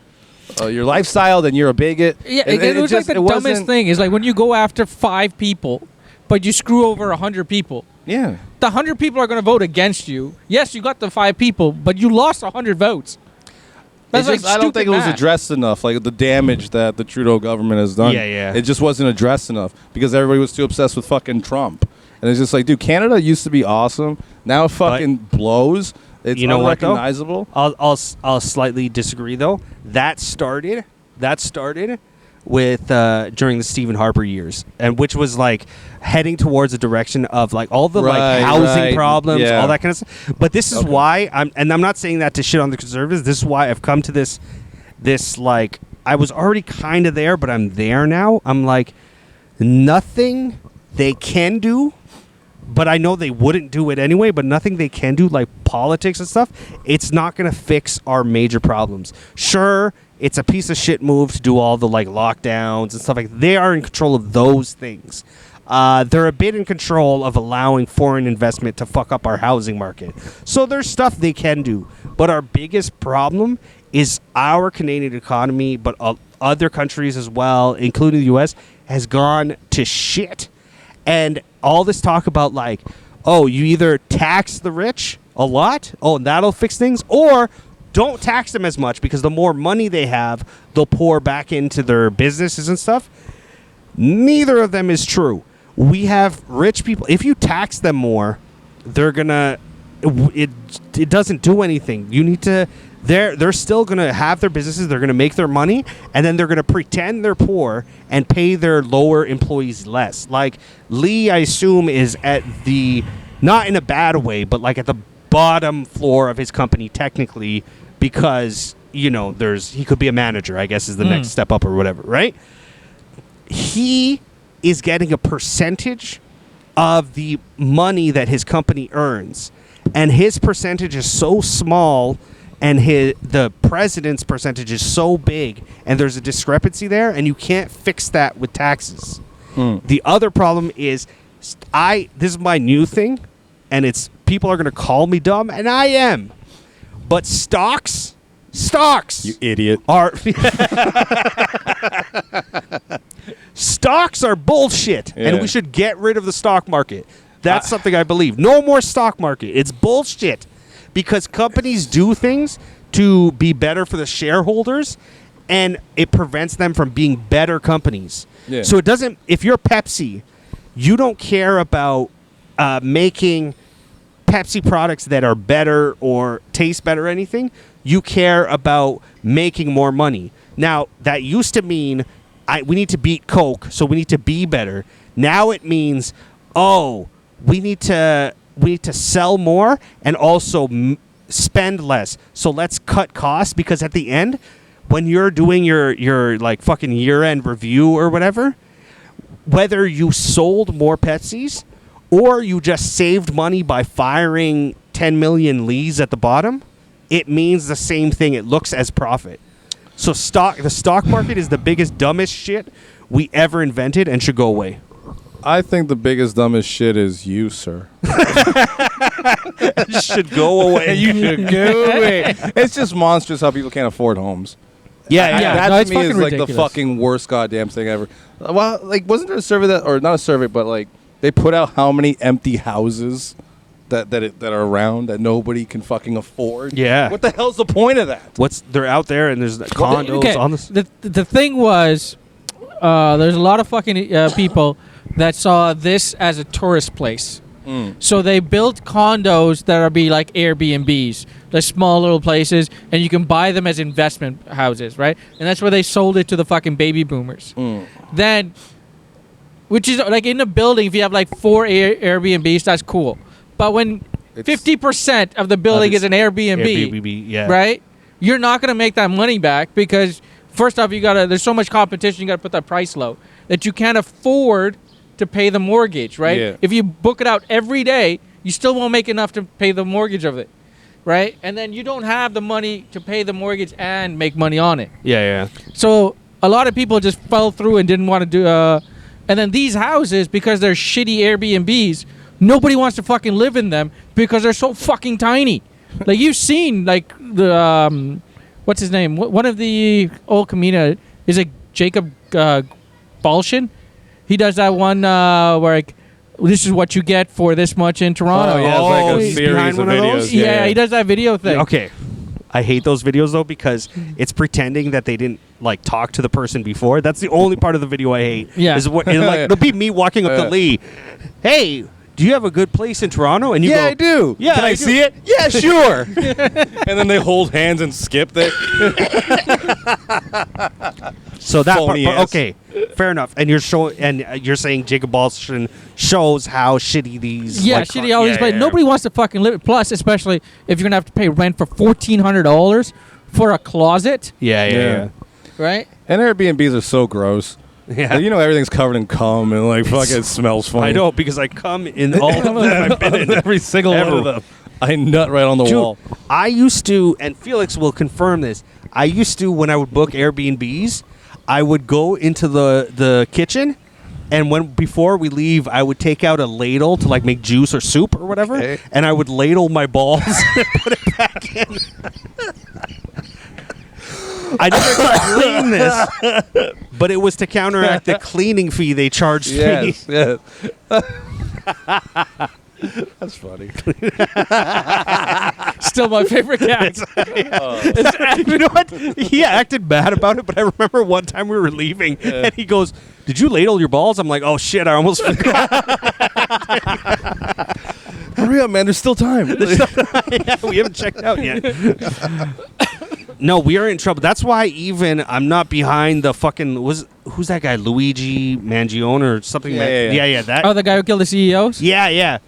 your lifestyle, then you're a bigot. Yeah, And it was just- like the it dumbest wasn't- thing is like when you go after 5 people, but you screw over 100 people. Yeah. The 100 people are going to vote against you. Yes, you got the 5 people, but you lost 100 votes. That's It's just- I don't think it was addressed enough, like the damage that the Trudeau government has done. Yeah. It just wasn't addressed enough because everybody was too obsessed with fucking Trump. And it's just like, dude, Canada used to be awesome. Now it fucking blows. It's You know what, though? unrecognizable. I'll slightly disagree though. That started with during the Stephen Harper years, and which was like heading towards a direction of like all the Right, like housing right. problems, Yeah. all that kind of stuff. But this is why I'm not saying that to shit on the conservatives. This is why I've come to this like I was already kind of there, but I'm there now. I'm like nothing they can do. But I know they wouldn't do it anyway, but nothing they can do, like politics and stuff, it's not going to fix our major problems. Sure, it's a piece of shit move to do all the, like, lockdowns and stuff like that. They are in control of those things. They're a bit in control of allowing foreign investment to fuck up our housing market. So there's stuff they can do. But our biggest problem is our Canadian economy, but other countries as well, including the U.S., has gone to shit. And all this talk about like, oh, you either tax the rich a lot, oh, and that'll fix things, or don't tax them as much because the more money they have, they'll pour back into their businesses and stuff. Neither of them is true. We have rich people. If you tax them more, they're gonna. It doesn't do anything. You need to. They're still going to have their businesses. They're going to make their money, and then they're going to pretend they're poor and pay their lower employees less. Like Lee, I assume, is at the not in a bad way, but like at the bottom floor of his company technically, because he could be a manager. I guess is the next step up or whatever, right? He is getting a percentage of the money that his company earns, and his percentage is so small. And the president's percentage is so big, and there's a discrepancy there, and you can't fix that with taxes. The other problem is, this is my new thing, and it's people are going to call me dumb, and I am. But stocks, You idiot. are stocks are bullshit, and Yeah. we should get rid of the stock market. That's something I believe. No more stock market. It's bullshit. Because companies do things to be better for the shareholders, and it prevents them from being better companies. Yeah. So it doesn't. If you're Pepsi, you don't care about making Pepsi products that are better or taste better or anything. You care about making more money. Now that used to mean we need to beat Coke, so we need to be better. Now it means we need to sell more and also spend less. So let's cut costs, because at the end, when you're doing your like fucking year-end review or whatever, whether you sold more Pepsis or you just saved money by firing 10 million Lees at the bottom, it means the same thing. It looks as profit. So the stock market is the biggest, dumbest shit we ever invented and should go away. I think the biggest, dumbest shit is you, sir. Should go away. You should go away. It's just monstrous how people can't afford homes. Yeah. That no, to it's me is fucking like the ridiculous. fucking worst goddamn thing ever. Well, like, wasn't there a survey or not a survey, but like they put out how many empty houses that are around that nobody can fucking afford? Yeah. What the hell's the point of that? They're out there and there's condos Okay, on the. the thing was, there's a lot of fucking people that saw this as a tourist place. So they built condos that are be like Airbnbs, like small little places, and you can buy them as investment houses, right? And that's where they sold it to the fucking baby boomers. Then, which is like in a building, if you have like 4 Airbnbs, that's cool. But when It's- 50% of the building is an Airbnb, Airbnb, yeah. right? You're not going to make that money back because first off, there's so much competition, you got to put that price low that you can't afford to pay the mortgage, right? Yeah. If you book it out every day, you still won't make enough to pay the mortgage of it, right? And then you don't have the money to pay the mortgage and make money on it. Yeah. So a lot of people just fell through and didn't want to do. And then these houses, because they're shitty Airbnbs, nobody wants to fucking live in them because they're so fucking tiny. Like you've seen, like the what's his name? One of the old comedians is it Jacob Balshin? He does that one where like, this is what you get for this much in Toronto. Oh, yeah, it's like a he's series behind of one of videos. those? Yeah, he does that video thing. Okay. I hate those videos though because it's pretending that they didn't like talk to the person before. That's the only part of the video I hate. Yeah. Is what like it'll be me walking up to Lee. Hey, do you have a good place in Toronto? And you go, I do. Yeah, Can I do." see it? Yeah, sure. And then they hold hands and skip it. So that part, Phony ass. okay, fair enough. And you're saying Jacob Balshin shows how shitty these. Yeah, like, shitty all these places. Nobody wants to fucking live it. Plus, especially if you're gonna have to pay rent for $1,400 for a closet, Yeah. right? And Airbnbs are so gross. Yeah. Like, you know, everything's covered in cum and like fucking smells funny. I know because I come in all of them I've been in. Every single one of them. I nut right on the Dude, wall. I used to, and Felix will confirm this. I used to, when I would book Airbnbs, I would go into the kitchen, and before we leave, I would take out a ladle to like make juice or soup or whatever, Okay. and I would ladle my balls and put it back in. I never cleaned this, but it was to counteract the cleaning fee they charged me. Yes. That's funny. Still my favorite cat. You know what? He acted bad about it, but I remember one time we were leaving, and he goes, "Did you ladle your balls?" I'm like, "Oh shit, I almost forgot." Hurry up, man. There's still time. Yeah, we haven't checked out yet. No, we are in trouble. That's why even I'm not behind the fucking who's that guy, Luigi Mangione or something? Yeah. That. Oh, the guy who killed the CEOs? Yeah.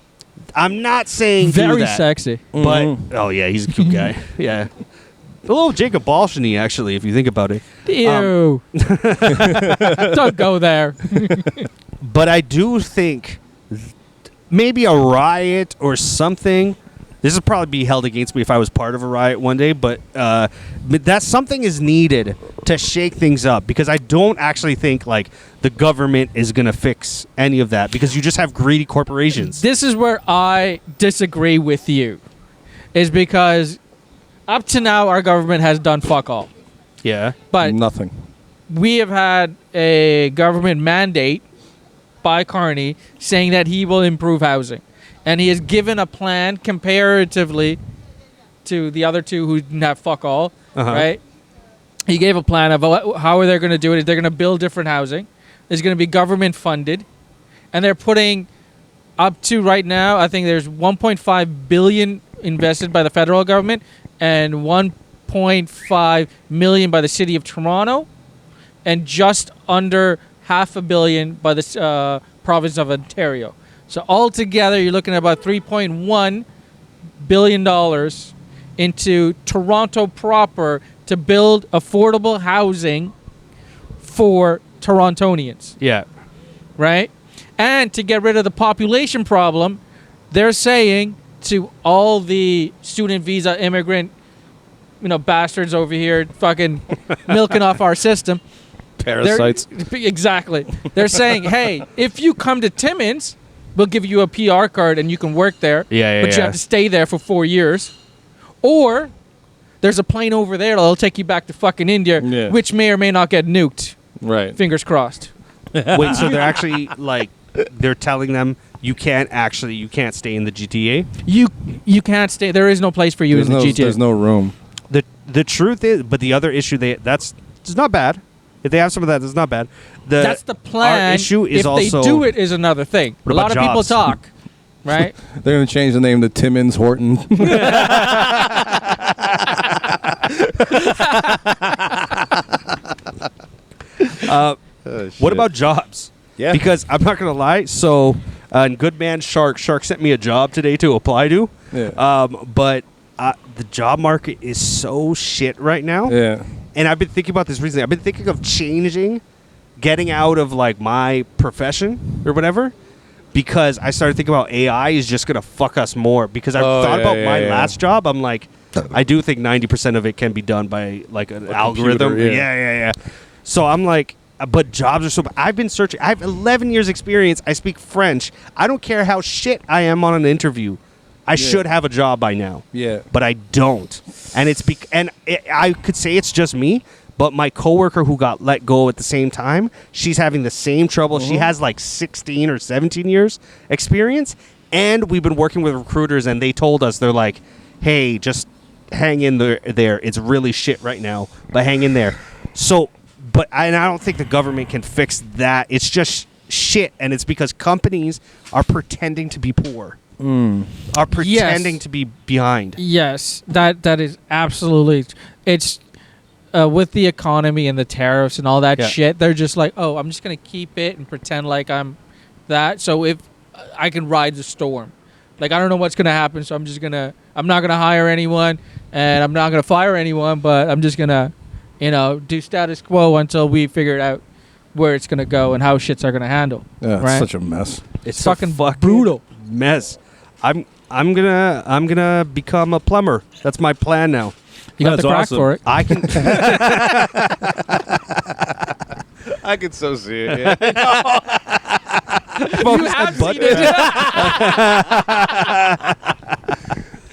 I'm not saying do Very that, sexy. but oh yeah, he's a cute guy. Yeah, a little Jacob Balshin actually, if you think about it. Ew. Don't go there. But I do think maybe a riot or something. This would probably be held against me if I was part of a riot one day, but that something is needed to shake things up because I don't actually think like the government is going to fix any of that because you just have greedy corporations. This is where I disagree with you, is because up to now our government has done fuck all. Yeah. But Nothing. we have had a government mandate by Carney saying that he will improve housing. And he has given a plan comparatively to the other two who didn't have fuck all, right? He gave a plan of how are they going to do it. They're going to build different housing. It's going to be government funded. And they're putting up to right now, I think there's $1.5 billion invested by the federal government and $1.5 million by the city of Toronto and just under $500 million by the province of Ontario. So altogether, you're looking at about $3.1 billion into Toronto proper to build affordable housing for Torontonians, Yeah. right? And to get rid of the population problem, they're saying to all the student visa immigrant, bastards over here fucking milking off our system. Parasites. Exactly. They're saying, hey, if you come to Timmins, we'll give you a PR card and you can work there. But you have to stay there for 4 years. Or there's a plane over there that'll take you back to fucking India, which may or may not get nuked. Right. Fingers crossed. Wait, so they're actually like they're telling them you can't stay in the GTA? You can't stay. There is no place for you in the GTA. There's no room. The truth is, but the other issue it's not bad. If they have some of that, it's not bad. That's the plan. Our issue is if also they do it is another thing. What A lot about of people jobs? talk, right? They're going to change the name to Timmins Horton. What about jobs? Yeah. Because I'm not gonna lie. So And good man Shark sent me a job today to apply to. Yeah. But the job market is so shit right now. Yeah. And I've been thinking about this recently. I've been thinking of changing, getting out of like my profession or whatever, because I started thinking about AI is just gonna fuck us more. Because I've thought about my last job. I'm like, I do think 90% of it can be done by like an algorithm. Computer, Yeah. So I'm like, but jobs are so. I've been searching. I have 11 years experience. I speak French. I don't care how shit I am on an interview. I should have a job by now. Yeah. But I don't. And I could say it's just me, but my coworker who got let go at the same time, she's having the same trouble. She has like 16 or 17 years experience, and we've been working with recruiters, and they told us, they're like, hey, just hang in there. It's really shit right now, but hang in there. So, I don't think the government can fix that. It's just shit, and it's because companies are pretending to be poor. Are pretending to be behind. Yes, that is absolutely. It's with the economy and the tariffs and all that shit. They're just like, oh, I'm just gonna keep it and pretend like I'm that. So if I can ride the storm, like I don't know what's gonna happen, so I'm not gonna hire anyone and I'm not gonna fire anyone, but I'm just gonna, do status quo until we figure out where it's gonna go and how shits are gonna handle. Yeah, right? it's such a mess. It's fucking fucking brutal mess. I'm gonna become a plumber. That's my plan now. You got That's the crack awesome. for it. I can. I could so see it. Yeah. You have seen it.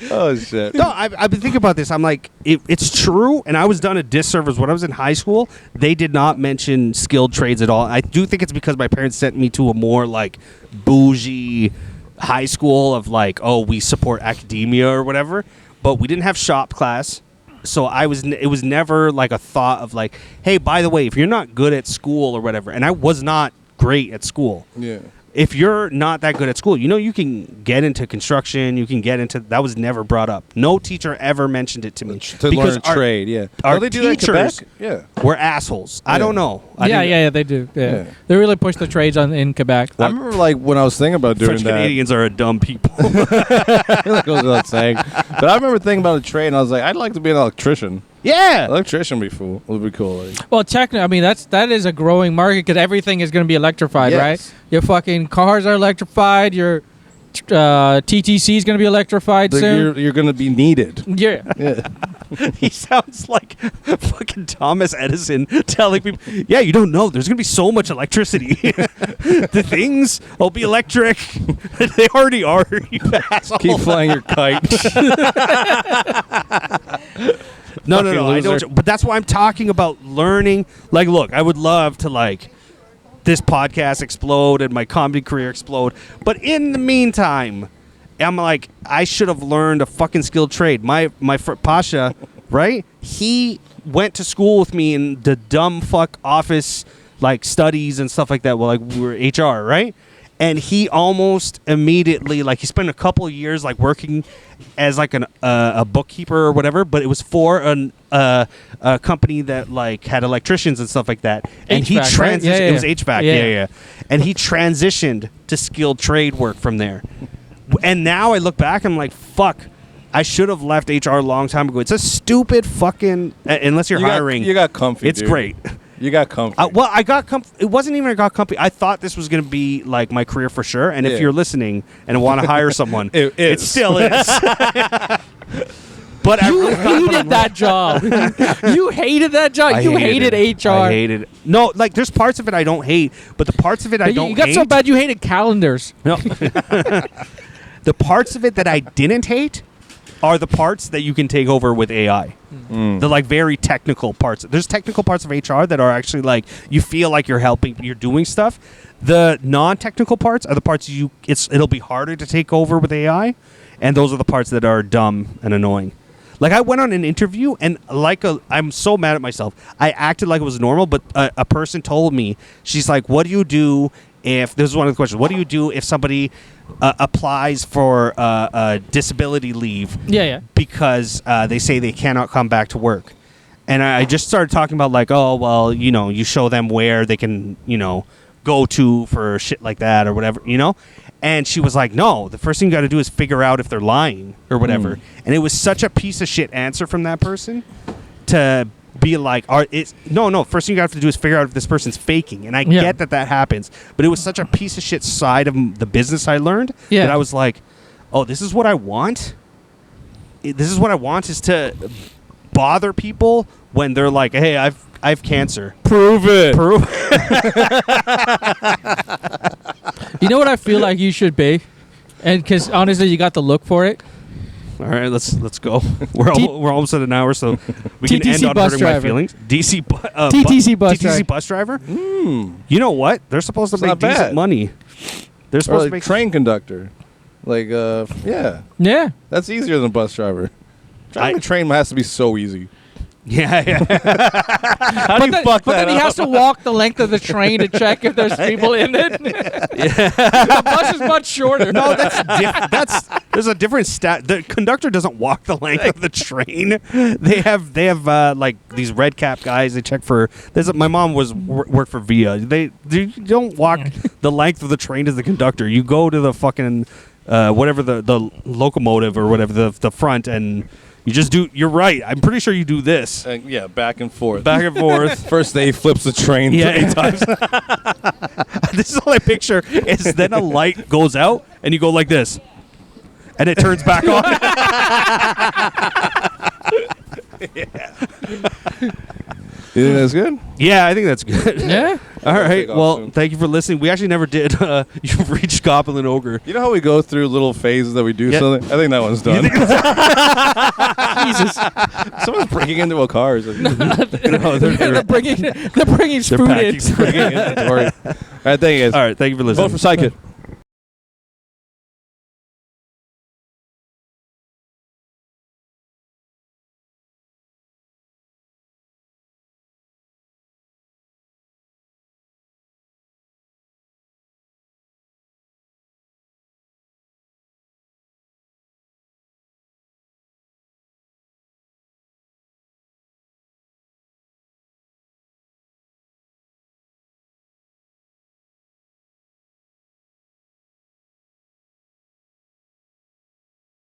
Oh shit. No, I've been thinking about this. I'm like, it's true, and I was done a disservice when I was in high school. They did not mention skilled trades at all. I do think it's because my parents sent me to a more like bougie high school of like, oh, we support academia or whatever, but we didn't have shop class. So it was never like a thought of like, hey, by the way, if you're not good at school or whatever, and I was not great at school. Yeah. If you're not that good at school, you can get into construction. You can get into that. Was never brought up. No teacher ever mentioned it to me. To learn a trade, yeah. Our They do that in teachers Quebec? were assholes. I don't know. Yeah, they do. Yeah. They really push the trades in Quebec. I remember like when I was thinking about doing French that. Canadians are a dumb people. That goes without saying. But I remember thinking about a trade, and I was like, I'd like to be an electrician. Yeah. Electrician would be cool. Like. Well, technically, I mean that is a growing market because everything is going to be electrified, Yes. right? Your fucking cars are electrified. Your TTC is going to be electrified soon. You're going to be needed. Yeah. Yeah. He sounds like fucking Thomas Edison telling people, yeah, you don't know. There's going to be so much electricity. The things will be electric. They already are, you asshole. Keep flying your kite. No, Fucking I loser. don't. But that's why I'm talking about learning. Like, look, I would love to like this podcast explode and my comedy career explode. But in the meantime, I'm like, I should have learned a fucking skilled trade. My Pasha, right? He went to school with me in the dumb fuck office like studies and stuff like that. Well, like we were HR, right? And he almost immediately, like, he spent a couple of years like working as like a bookkeeper or whatever, but it was for a company that like had electricians and stuff like that. And he HVAC, right? transitioned. Yeah. It was HVAC, yeah. And he transitioned to skilled trade work from there. And now I look back, I'm like, fuck. I should have left HR a long time ago. It's a stupid fucking, unless you're hiring. You got comfy. It's dude. great. You got comfy. Well, I got it wasn't even I got comfy. I thought this was going to be like my career for sure. And Yeah. if you're listening and want to hire someone, It is. it still is. But I You really hated that job. You hated that job. You hated HR. I hated it. No, like there's parts of it I don't hate, but the parts of it I You don't got hate. so bad you hated calendars. No. The parts of it that I didn't hate are the parts that you can take over with AI. The like very technical parts. There's technical parts of HR that are actually like you feel like you're helping, you're doing stuff. The non-technical parts are the parts it'll be harder to take over with AI, and those are the parts that are dumb and annoying. Like I went on an interview and I'm so mad at myself. I acted like it was normal, but a person told me, she's like, "What do you do if?" This is one of the questions. What do you do if somebody applies for disability leave? Yeah. Because they say they cannot come back to work. And I just started talking about like, oh, well, you show them where they can, go to for shit like that or whatever, And she was like, no, the first thing you got to do is figure out if they're lying or whatever. And it was such a piece of shit answer from that person to be like, no, first thing you have to do is figure out if this person's faking. And I get that happens. But it was such a piece of shit side of the business I learned that I was like, oh, this is what I want? This is what I want, is to bother people when they're like, hey, I have cancer. Prove it. You know what I feel like you should be? And because honestly, you got the look for it. All right, let's go. We're almost at an hour, so we can TTC end on bus hurting my driver. feelings. TTC bus TTC driver. bus driver. You know what? They're supposed to It's make not decent bad. money. They're Or supposed like to make train conductor. Like, yeah. Yeah. That's easier than bus driver. Driving a train has to be so easy. Yeah. How do you fuck But that then he up? has to walk the length of the train to check if there's people in it. The bus is much shorter. No, that's there's a different stat. The conductor doesn't walk the length of the train. They have like these red cap guys. They check for. My mom worked for VIA. They don't walk the length of the train as the conductor. You go to the fucking whatever the locomotive or whatever the front, and you just do. You're right. I'm pretty sure you do this. Yeah, back and forth. Back and forth. First day he flips the train 3 times. This is all I picture is then a light goes out and you go like this, and it turns back on. You think that's good? Yeah, I think that's good. Yeah. All right. take off Well, soon. thank you for listening. We actually never did. You've reached Goblin Ogre. You know how we go through little phases that we do Yeah. something? I think that one's done. Jesus. Someone's breaking into a car. It's like, No, They're bringing food in. packing breaking in the door. All right, thank you guys. All right. Thank you for listening. Vote for Psychic.